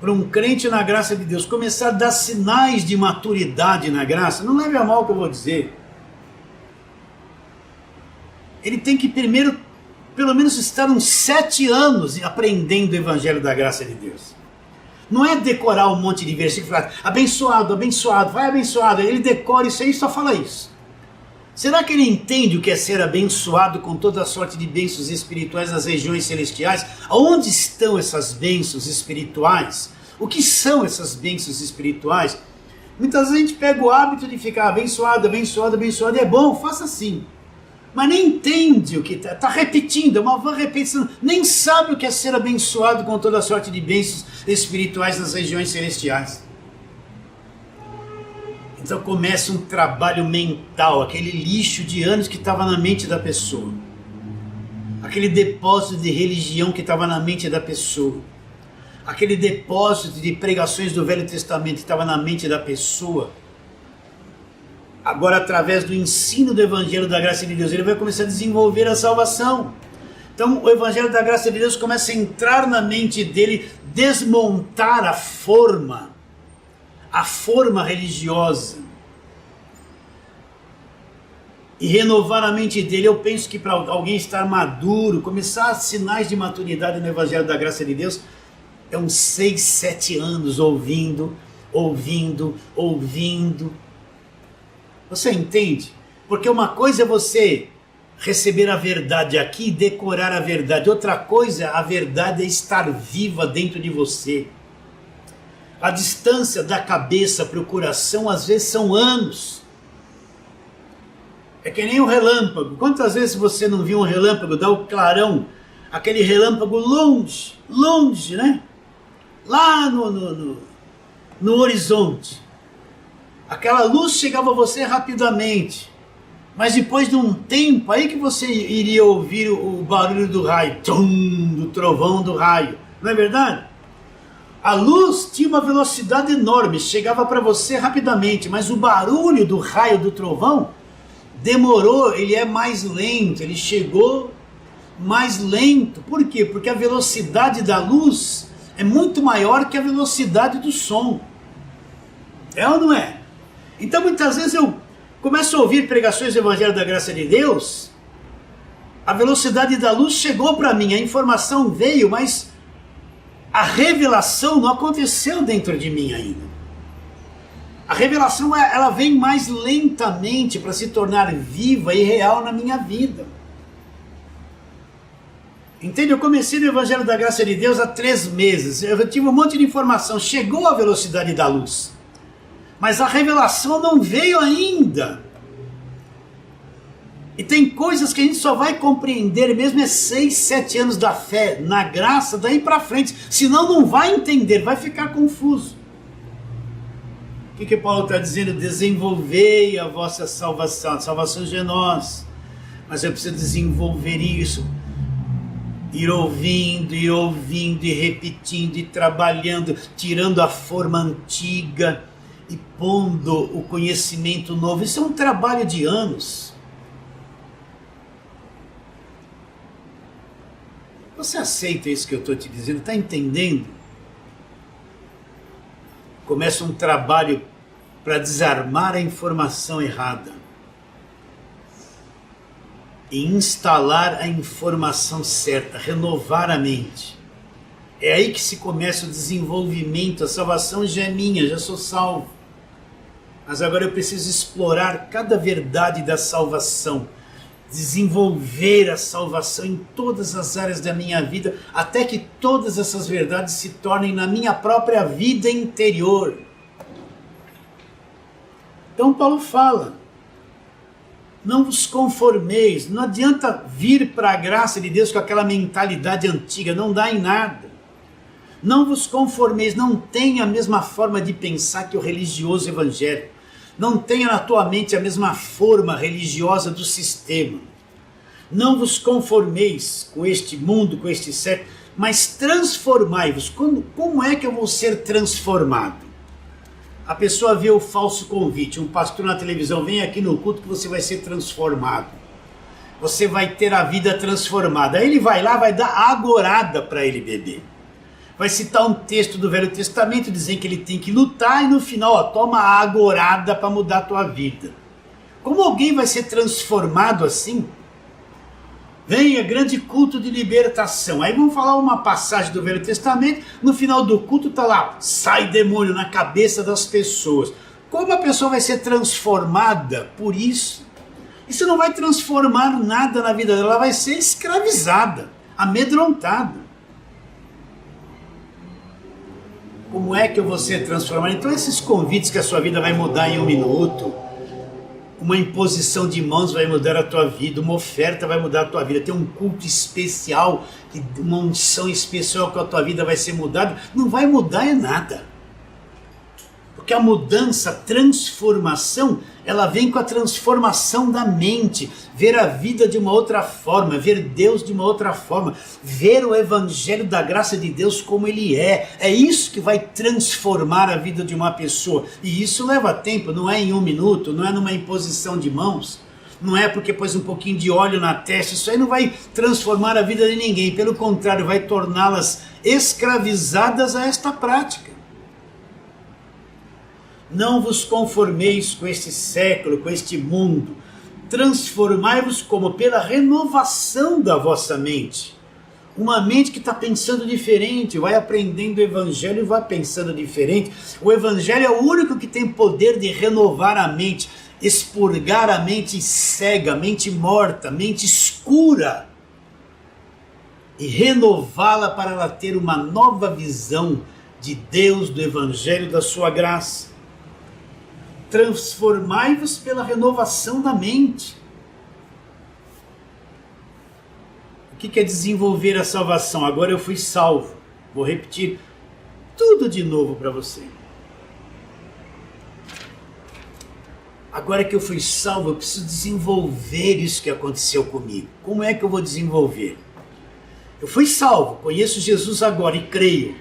para um crente na graça de Deus começar a dar sinais de maturidade na graça, não leve a mal o que eu vou dizer, ele tem que primeiro, pelo menos estar uns 7 anos aprendendo o Evangelho da graça de Deus. Não é decorar um monte de versículos e falar, abençoado, abençoado, vai abençoado, ele decora isso aí e só fala isso. Será que ele entende o que é ser abençoado com toda a sorte de bênçãos espirituais nas regiões celestiais? Aonde estão essas bênçãos espirituais? O que são essas bênçãos espirituais? Muitas vezes a gente pega o hábito de ficar abençoado, abençoado, abençoado, é bom, faça assim. Mas nem entende o que está repetindo, é uma vã repetição, nem sabe o que é ser abençoado com toda a sorte de bênçãos espirituais nas regiões celestiais. Então começa um trabalho mental, aquele lixo de anos que estava na mente da pessoa, aquele depósito de religião que estava na mente da pessoa, aquele depósito de pregações do Velho Testamento que estava na mente da pessoa. Agora, através do ensino do Evangelho da Graça de Deus, ele vai começar a desenvolver a salvação. Então o Evangelho da Graça de Deus começa a entrar na mente dele, desmontar a forma religiosa. e renovar a mente dele. Eu penso que para alguém estar maduro, começar sinais de maturidade no Evangelho da Graça de Deus, é uns 6, 7 anos ouvindo. Você entende? Porque uma coisa é você receber a verdade aqui e decorar a verdade. Outra coisa, a verdade é estar viva dentro de você. A distância da cabeça para o coração às vezes são anos. É que nem um relâmpago. Quantas vezes você não viu um relâmpago, dá o clarão, aquele relâmpago longe, né? Lá no horizonte. Aquela luz chegava a você rapidamente. Mas depois de um tempo, aí que você iria ouvir o barulho do raio, do trovão do raio. Não é verdade? A luz tinha uma velocidade enorme, chegava para você rapidamente, mas o barulho do raio do trovão demorou, ele é mais lento, ele chegou mais lento. Por quê? Porque a velocidade da luz é muito maior que a velocidade do som. É ou não é? Então muitas vezes eu começo a ouvir pregações do Evangelho da Graça de Deus, a velocidade da luz chegou para mim, a informação veio, mas a revelação não aconteceu dentro de mim ainda. A revelação ela vem mais lentamente para se tornar viva e real na minha vida. Entende? Eu comecei no Evangelho da Graça de Deus há 3 meses, eu tive um monte de informação, chegou a velocidade da luz, mas a revelação não veio ainda. E tem coisas que a gente só vai compreender mesmo 6, 7 anos da fé, na graça, daí para frente. Senão não vai entender, vai ficar confuso. O que Paulo está dizendo? Desenvolvei a vossa salvação. A salvação já é nós. Mas eu preciso desenvolver isso. Ir ouvindo, e repetindo, e trabalhando, tirando a forma antiga e pondo o conhecimento novo. Isso é um trabalho de anos. Você aceita isso que eu estou te dizendo? Está entendendo? Começa um trabalho para desarmar a informação errada e instalar a informação certa, renovar a mente. É aí que se começa o desenvolvimento. A salvação já é minha, já sou salvo. Mas agora eu preciso explorar cada verdade da salvação, desenvolver a salvação em todas as áreas da minha vida, até que todas essas verdades se tornem na minha própria vida interior. Então Paulo fala, não vos conformeis, não adianta vir para a graça de Deus com aquela mentalidade antiga, não dá em nada. Não vos conformeis, não tenha a mesma forma de pensar que o religioso evangélico. Não tenha na tua mente a mesma forma religiosa do sistema. Não vos conformeis com este mundo, com este século, mas transformai-vos. Como é que eu vou ser transformado? A pessoa vê o falso convite, um pastor na televisão, vem aqui no culto que você vai ser transformado. Você vai ter a vida transformada. Aí ele vai lá, vai dar agorada para ele beber. Vai citar um texto do Velho Testamento dizendo que ele tem que lutar e no final, ó, toma a agorada para mudar a tua vida. Como alguém vai ser transformado assim? Venha, grande culto de libertação. Aí vamos falar uma passagem do Velho Testamento, no final do culto está lá, sai demônio na cabeça das pessoas. Como a pessoa vai ser transformada por isso? Isso não vai transformar nada na vida dela, ela vai ser escravizada, amedrontada. Como é que eu vou ser transformado? Então esses convites que a sua vida vai mudar em 1 minuto, uma imposição de mãos vai mudar a tua vida, uma oferta vai mudar a tua vida, tem um culto especial, uma unção especial que a tua vida vai ser mudada, não vai mudar é nada. Porque a mudança, a transformação, ela vem com a transformação da mente, ver a vida de uma outra forma, ver Deus de uma outra forma, ver o Evangelho da graça de Deus como ele é. É isso que vai transformar a vida de uma pessoa. E isso leva tempo, não é em 1 minuto, não é numa imposição de mãos, não é porque pôs um pouquinho de óleo na testa, isso aí não vai transformar a vida de ninguém, pelo contrário, vai torná-las escravizadas a esta prática. Não vos conformeis com este século, com este mundo. transformai-vos como pela renovação da vossa mente. Uma mente que está pensando diferente, vai aprendendo o Evangelho e vai pensando diferente. O Evangelho é o único que tem poder de renovar a mente, expurgar a mente cega, a mente morta, a mente escura, e renová-la para ela ter uma nova visão de Deus, do Evangelho, da sua graça. Transformai-vos pela renovação da mente. O que é desenvolver a salvação? Agora eu fui salvo. Vou repetir tudo de novo para você. Agora que eu fui salvo, eu preciso desenvolver isso que aconteceu comigo. Como é que eu vou desenvolver? Eu fui salvo, conheço Jesus agora e creio.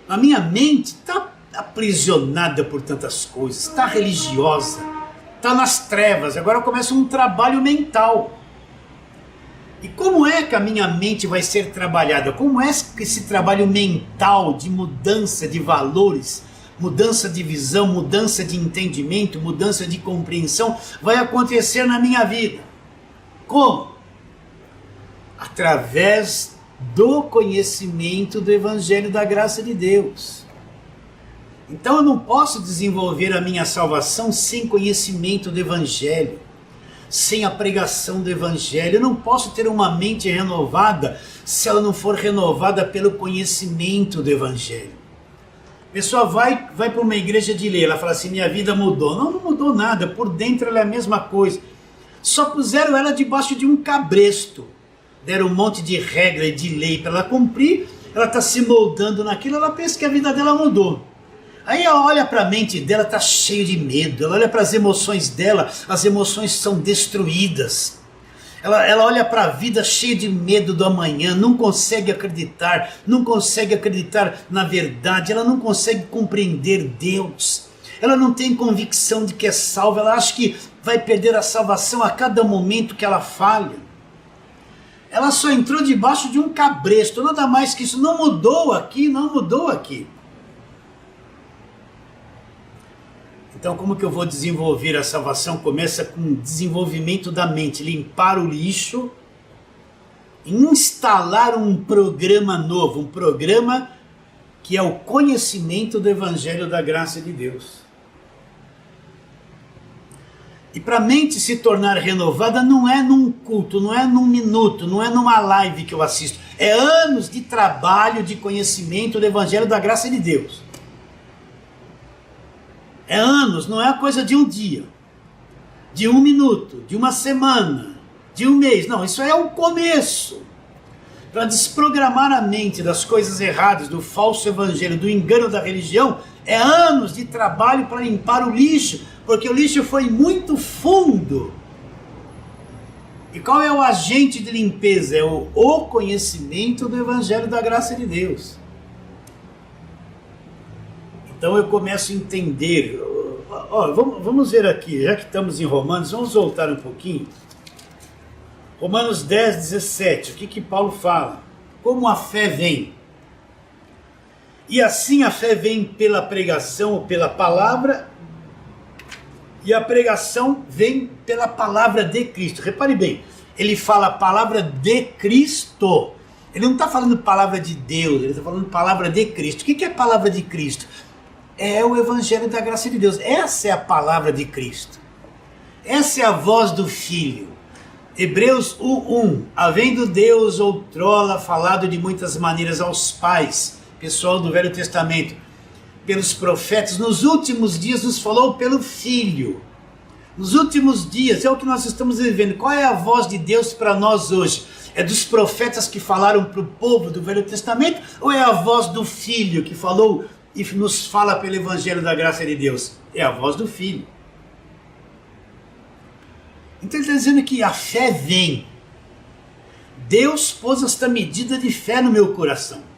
A minha mente está aprisionada por tantas coisas, está religiosa, está nas trevas. Agora começa um trabalho mental. E como é que a minha mente vai ser trabalhada? Como é que esse trabalho mental de mudança de valores, mudança de visão, mudança de entendimento, mudança de compreensão vai acontecer na minha vida? Como? Através do conhecimento do Evangelho da graça de Deus. Então eu não posso desenvolver a minha salvação sem conhecimento do Evangelho, sem a pregação do Evangelho. Eu não posso ter uma mente renovada se ela não for renovada pelo conhecimento do Evangelho. A pessoa vai para uma igreja de lei, ela fala assim, minha vida mudou. Não mudou nada, por dentro ela é a mesma coisa. Só puseram ela debaixo de um cabresto. Deram um monte de regra e de lei para ela cumprir, ela está se moldando naquilo, ela pensa que a vida dela mudou. Aí ela olha para a mente dela, está cheia de medo, ela olha para as emoções dela, as emoções são destruídas. Ela olha para a vida cheia de medo do amanhã, não consegue acreditar na verdade, ela não consegue compreender Deus. Ela não tem convicção de que é salva, ela acha que vai perder a salvação a cada momento que ela falha. Ela só entrou debaixo de um cabresto, nada mais que isso, não mudou aqui. Então como que eu vou desenvolver a salvação? Começa com o desenvolvimento da mente, limpar o lixo, instalar um programa novo, um programa que é o conhecimento do Evangelho da graça de Deus. E para a mente se tornar renovada não é num culto, não é num minuto, não é numa live que eu assisto. É anos de trabalho, de conhecimento do Evangelho da graça de Deus. É anos, não é coisa de um dia, de um minuto, de uma semana, de um mês. Não, isso é o começo. Para desprogramar a mente das coisas erradas, do falso evangelho, do engano da religião, é anos de trabalho para limpar o lixo, porque o lixo foi muito fundo. E qual é o agente de limpeza? É o conhecimento do Evangelho da graça de Deus. Então eu começo a entender. Vamos ver aqui, já que estamos em Romanos, vamos voltar um pouquinho. Romanos 10, 17, o que Paulo fala? Como a fé vem? E assim a fé vem pela pregação ou pela palavra, e a pregação vem pela palavra de Cristo. Repare bem, ele fala a palavra de Cristo. Ele não está falando palavra de Deus, ele está falando palavra de Cristo. O que é a palavra de Cristo? É o Evangelho da graça de Deus. Essa é a palavra de Cristo. Essa é a voz do Filho. Hebreus 1:1. Havendo Deus outrora falado de muitas maneiras aos pais, pessoal do Velho Testamento, pelos profetas, nos últimos dias nos falou pelo Filho. Nos últimos dias, é o que nós estamos vivendo. Qual é a voz de Deus para nós hoje? É dos profetas que falaram para o povo do Velho Testamento, ou é a voz do Filho que falou e nos fala pelo Evangelho da graça de Deus? É a voz do Filho. Então ele está dizendo que a fé vem. Deus pôs esta medida de fé no meu coração.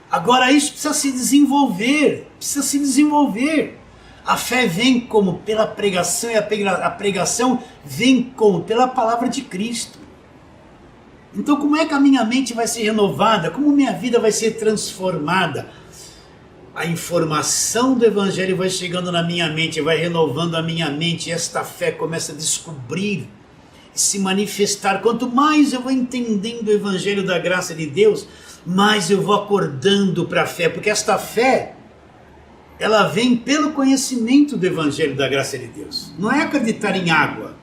Agora isso precisa se desenvolver, A fé vem como? Pela pregação, e a pregação vem como? Pela palavra de Cristo. Então como é que a minha mente vai ser renovada? Como minha vida vai ser transformada? a informação do Evangelho vai chegando na minha mente, vai renovando a minha mente, e esta fé começa a descobrir e se manifestar. Quanto mais eu vou entendendo o Evangelho da graça de Deus, mais eu vou acordando para a fé, porque esta fé, ela vem pelo conhecimento do Evangelho da graça de Deus. Não é acreditar em água,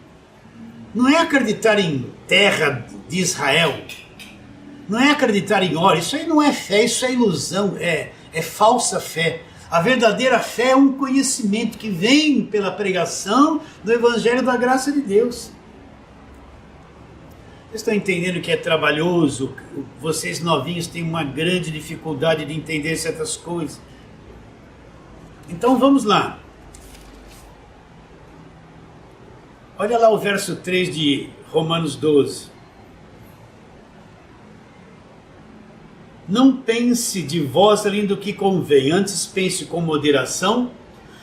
não é acreditar em terra de Israel, não é acreditar em ouro. Isso aí não é fé, isso é ilusão, é falsa fé. A verdadeira fé é um conhecimento que vem pela pregação do Evangelho da graça de Deus. Vocês estão entendendo que é trabalhoso? Vocês novinhos têm uma grande dificuldade de entender certas coisas. Então vamos lá. Olha lá o verso 3 de Romanos 12. Não pense de vós além do que convém, antes pense com moderação,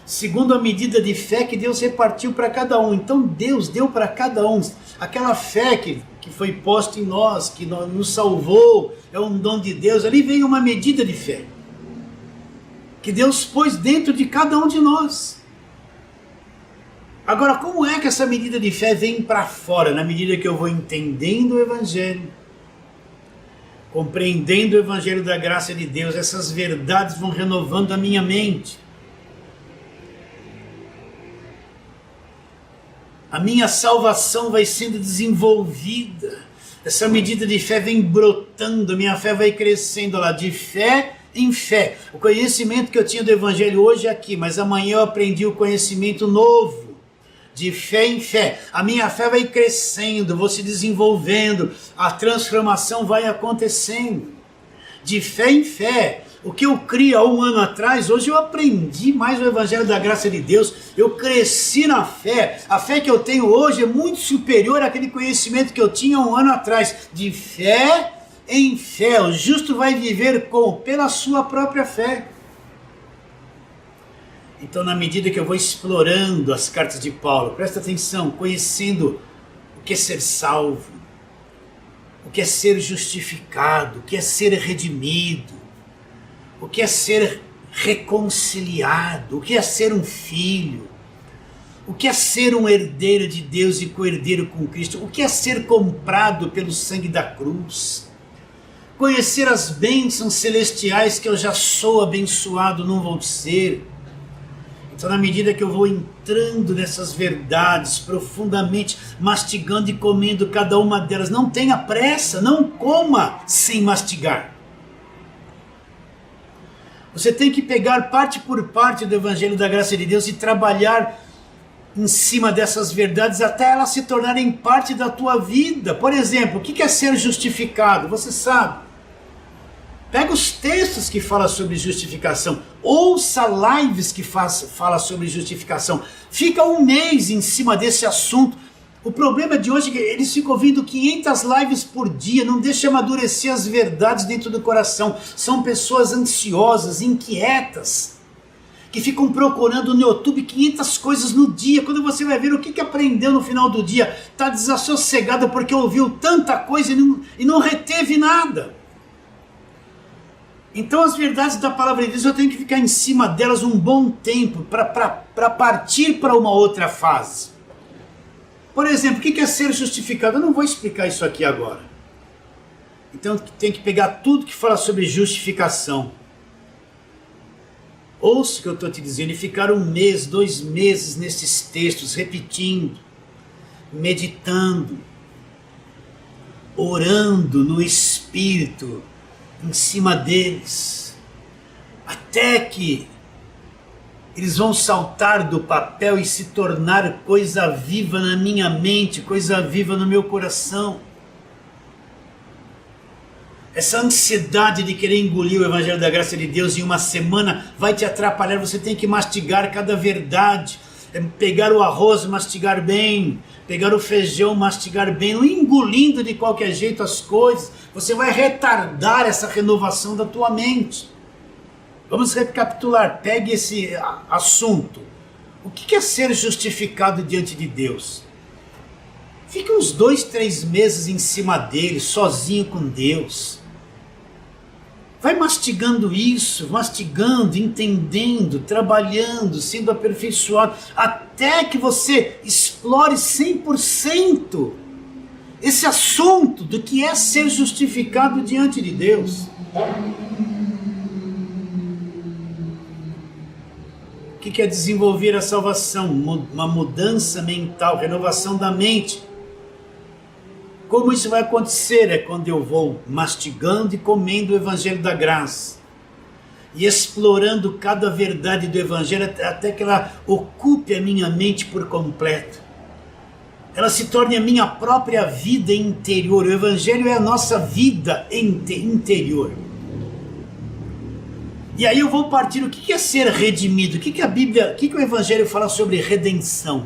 segundo a medida de fé que Deus repartiu para cada um. Então Deus deu para cada um aquela fé que foi posta em nós, que nos salvou, é um dom de Deus. Ali veio uma medida de fé que Deus pôs dentro de cada um de nós. Agora, como é que essa medida de fé vem para fora? Na medida que eu vou entendendo o Evangelho, compreendendo o Evangelho da graça de Deus, essas verdades vão renovando a minha mente. A minha salvação vai sendo desenvolvida. Essa medida de fé vem brotando, a minha fé vai crescendo lá, de fé em fé. O conhecimento que eu tinha do Evangelho hoje é aqui, mas amanhã eu aprendi o conhecimento novo. De fé em fé, a minha fé vai crescendo, vou se desenvolvendo, a transformação vai acontecendo. De fé em fé, o que eu criei há um ano atrás, hoje eu aprendi mais o Evangelho da graça de Deus, eu cresci na fé. A fé que eu tenho hoje é muito superior àquele conhecimento que eu tinha um ano atrás. De fé em fé, o justo vai viver pela sua própria fé. Então, na medida que eu vou explorando as cartas de Paulo, presta atenção, conhecendo o que é ser salvo, o que é ser justificado, o que é ser redimido, o que é ser reconciliado, o que é ser um filho, o que é ser um herdeiro de Deus e co-herdeiro com Cristo, o que é ser comprado pelo sangue da cruz, conhecer as bênçãos celestiais que eu já sou abençoado, não vou ser. Então, na medida que eu vou entrando nessas verdades profundamente, mastigando e comendo cada uma delas, não tenha pressa, não coma sem mastigar. Você tem que pegar parte por parte do Evangelho da graça de Deus e trabalhar em cima dessas verdades até elas se tornarem parte da tua vida. Por exemplo, o que é ser justificado? Você sabe. Pega os textos que falam sobre justificação, ouça lives que falam sobre justificação, fica um mês em cima desse assunto. O problema de hoje é que eles ficam ouvindo 500 lives por dia, não deixa amadurecer as verdades dentro do coração. São pessoas ansiosas, inquietas, que ficam procurando no YouTube 500 coisas no dia. Quando você vai ver o que aprendeu no final do dia, está desassossegado porque ouviu tanta coisa e não reteve nada. Então as verdades da palavra de Deus eu tenho que ficar em cima delas um bom tempo para partir para uma outra fase. Por exemplo, o que é ser justificado? Eu não vou explicar isso aqui agora. Então tem que pegar tudo que fala sobre justificação. Ouça o que eu estou te dizendo e ficar 1 mês, 2 meses nesses textos, repetindo, meditando, orando no Espírito, em cima deles, até que eles vão saltar do papel e se tornar coisa viva na minha mente, coisa viva no meu coração. Essa ansiedade de querer engolir o Evangelho da graça de Deus em uma semana vai te atrapalhar. Você tem que mastigar cada verdade, pegar o arroz, mastigar bem, pegar o feijão, mastigar bem, não engolindo de qualquer jeito as coisas. Você vai retardar essa renovação da tua mente. Vamos recapitular, pegue esse assunto. O que é ser justificado diante de Deus? Fique uns 2, 3 meses em cima dele, sozinho com Deus. Vai mastigando isso, mastigando, entendendo, trabalhando, sendo aperfeiçoado, até que você explore 100% esse assunto do que é ser justificado diante de Deus. O que é desenvolver a salvação? Uma mudança mental, renovação da mente. Como isso vai acontecer? É quando eu vou mastigando e comendo o Evangelho da Graça e explorando cada verdade do Evangelho até que ela ocupe a minha mente por completo. Ela se torne a minha própria vida interior. O Evangelho é a nossa vida interior. E aí eu vou partir, o que é ser redimido? O que a Bíblia, o que o Evangelho fala sobre redenção?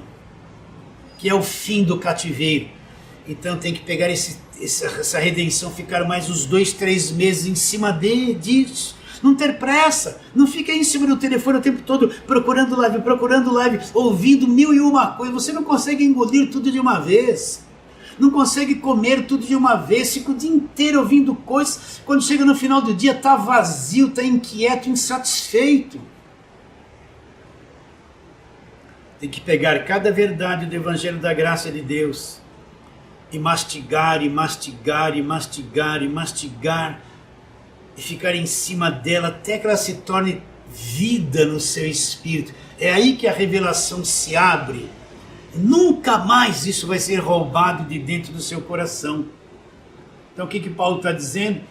Que é o fim do cativeiro. Então tem que pegar essa redenção, ficar mais uns 2, 3 meses em cima disso. Não ter pressa, não fica aí em cima do telefone o tempo todo procurando live, ouvindo 1001 coisas. Você não consegue engolir tudo de uma vez. Não consegue comer tudo de uma vez, fica o dia inteiro ouvindo coisas, quando chega no final do dia está vazio, está inquieto, insatisfeito. Tem que pegar cada verdade do Evangelho da Graça de Deus e mastigar, e mastigar, e mastigar, e mastigar, e ficar em cima dela até que ela se torne vida no seu espírito. É aí que a revelação se abre. Nunca mais isso vai ser roubado de dentro do seu coração. Então o que Paulo está dizendo?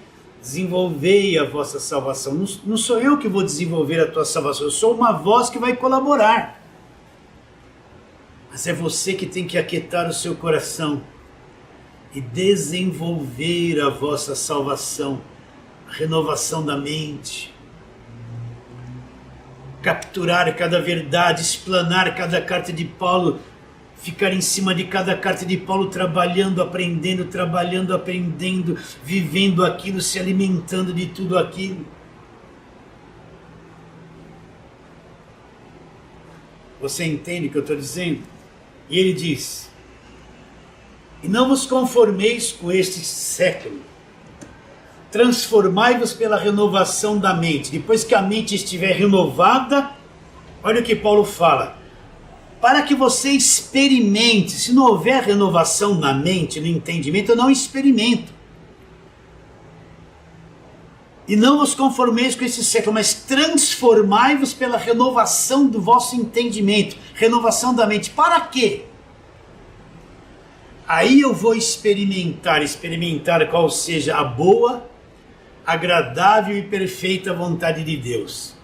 Desenvolvei a vossa salvação. Não sou eu que vou desenvolver a tua salvação, eu sou uma voz que vai colaborar. Mas é você que tem que aquietar o seu coração e desenvolver a vossa salvação, a renovação da mente, capturar cada verdade, explanar cada carta de Paulo, ficar em cima de cada carta de Paulo, trabalhando, aprendendo, vivendo aquilo, se alimentando de tudo aquilo. Você entende o que eu estou dizendo? E ele diz: e não vos conformeis com este século, transformai-vos pela renovação da mente. Depois que a mente estiver renovada, olha o que Paulo fala: para que você experimente. Se não houver renovação na mente, no entendimento, eu não experimento. E não vos conformeis com esse século, mas transformai-vos pela renovação do vosso entendimento, renovação da mente. Para quê? Aí eu vou experimentar qual seja a boa, agradável e perfeita vontade de Deus.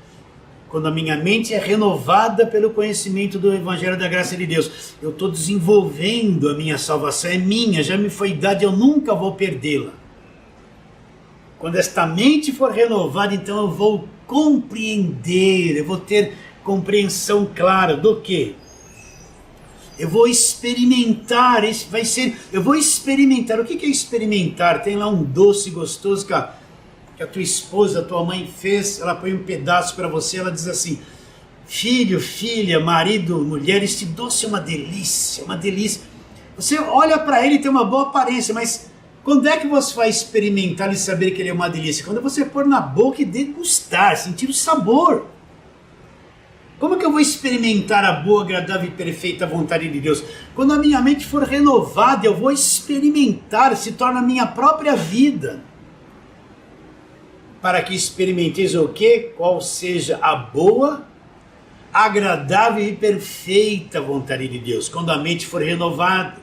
Quando a minha mente é renovada pelo conhecimento do Evangelho da Graça de Deus, eu estou desenvolvendo a minha salvação, é minha, já me foi dada, eu nunca vou perdê-la. Quando esta mente for renovada, então eu vou compreender, eu vou ter compreensão clara do quê? Eu vou experimentar, eu vou experimentar. O que é experimentar? Tem lá um doce gostoso que a tua esposa, a tua mãe fez, ela põe um pedaço para você, ela diz assim: filho, filha, marido, mulher, este doce é uma delícia, uma delícia. Você olha para ele e tem uma boa aparência, mas quando é que você vai experimentar e saber que ele é uma delícia? Quando você pôr na boca e degustar, sentir o sabor. Como que eu vou experimentar a boa, agradável e perfeita vontade de Deus? Quando a minha mente for renovada, eu vou experimentar, se torna a minha própria vida. Para que experimenteis o quê? Qual seja a boa, agradável e perfeita vontade de Deus. Quando a mente for renovada,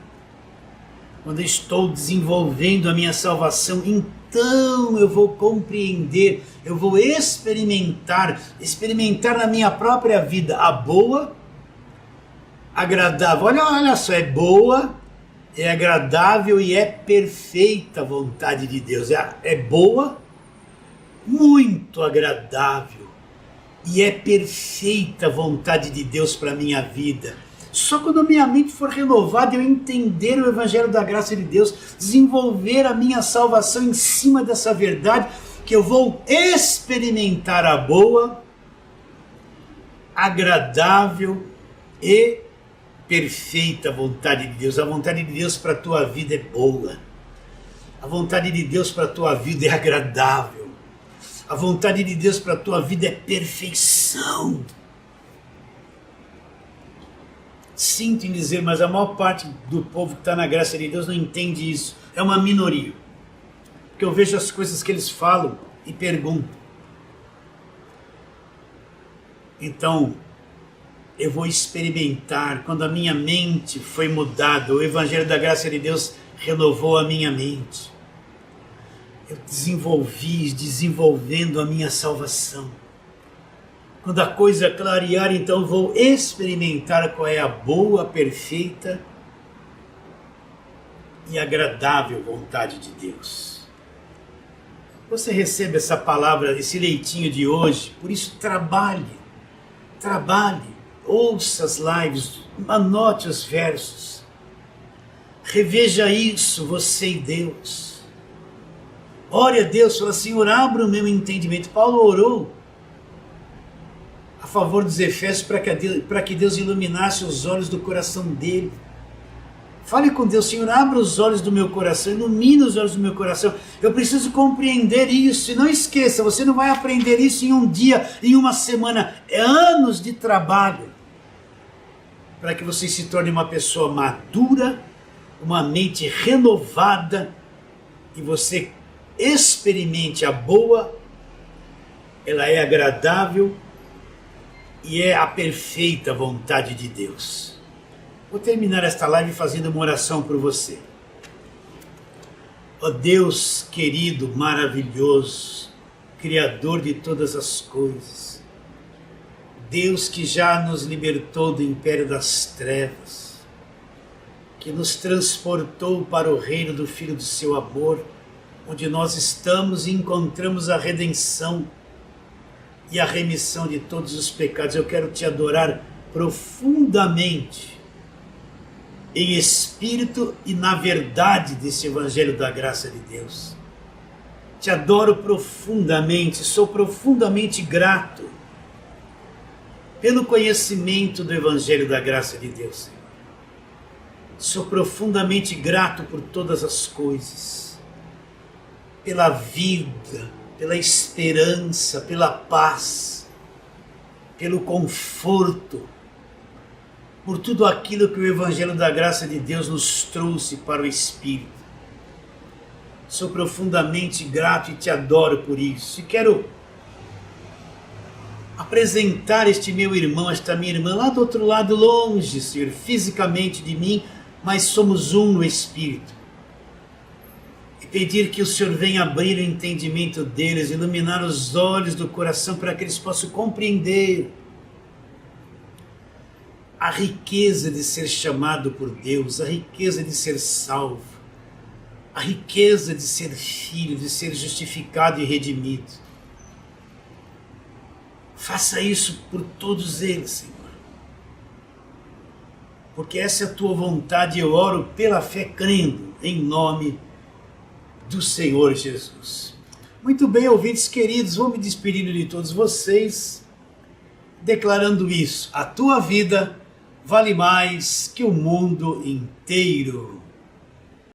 quando eu estou desenvolvendo a minha salvação, então eu vou compreender, eu vou experimentar na minha própria vida a boa, agradável. Olha só, é boa, é agradável e é perfeita vontade de Deus. É boa, muito agradável e é perfeita vontade de Deus para a minha vida. Só quando a minha mente for renovada, eu entender o Evangelho da Graça de Deus, desenvolver a minha salvação em cima dessa verdade, que eu vou experimentar a boa, agradável e perfeita vontade de Deus. A vontade de Deus para a tua vida é boa. A vontade de Deus para a tua vida é agradável. A vontade de Deus para a tua vida é perfeição. Sinto em dizer, mas a maior parte do povo que está na graça de Deus não entende isso. É uma minoria. Porque eu vejo as coisas que eles falam e pergunto. Então, eu vou experimentar quando a minha mente foi mudada. O Evangelho da Graça de Deus renovou a minha mente. Eu desenvolvendo a minha salvação. Quando a coisa clarear, então vou experimentar qual é a boa, perfeita e agradável vontade de Deus. Você recebe essa palavra, esse leitinho de hoje, por isso trabalhe, ouça as lives, anote os versos, reveja isso, você e Deus. Ore a Deus, fala, Senhor, abra o meu entendimento. Paulo orou a favor dos Efésios para que Deus iluminasse os olhos do coração dele. Fale com Deus, Senhor, abra os olhos do meu coração, ilumina os olhos do meu coração. Eu preciso compreender isso. E não esqueça, você não vai aprender isso em um dia, em uma semana. É anos de trabalho para que você se torne uma pessoa madura, uma mente renovada e você experimente a boa, ela é agradável e é a perfeita vontade de Deus. Vou terminar esta live fazendo uma oração por você. Ó Deus querido, maravilhoso, Criador de todas as coisas, Deus que já nos libertou do império das trevas, que nos transportou para o reino do Filho do seu amor, onde nós estamos e encontramos a redenção e a remissão de todos os pecados. Eu quero te adorar profundamente, em espírito e na verdade desse Evangelho da Graça de Deus. Te adoro profundamente, sou profundamente grato pelo conhecimento do Evangelho da Graça de Deus, Senhor. Sou profundamente grato por todas as coisas, pela vida, pela esperança, pela paz, pelo conforto, por tudo aquilo que o Evangelho da Graça de Deus nos trouxe para o Espírito. Sou profundamente grato e te adoro por isso. E quero apresentar este meu irmão, esta minha irmã, lá do outro lado, longe, Senhor, fisicamente de mim, mas somos um no Espírito. E pedir que o Senhor venha abrir o entendimento deles, iluminar os olhos do coração para que eles possam compreender a riqueza de ser chamado por Deus, a riqueza de ser salvo, a riqueza de ser filho, de ser justificado e redimido. Faça isso por todos eles, Senhor. Porque essa é a tua vontade, eu oro pela fé crendo, em nome do Senhor Jesus. Muito bem, ouvintes queridos, vou me despedindo de todos vocês, declarando isso: a tua vida vale mais que o mundo inteiro.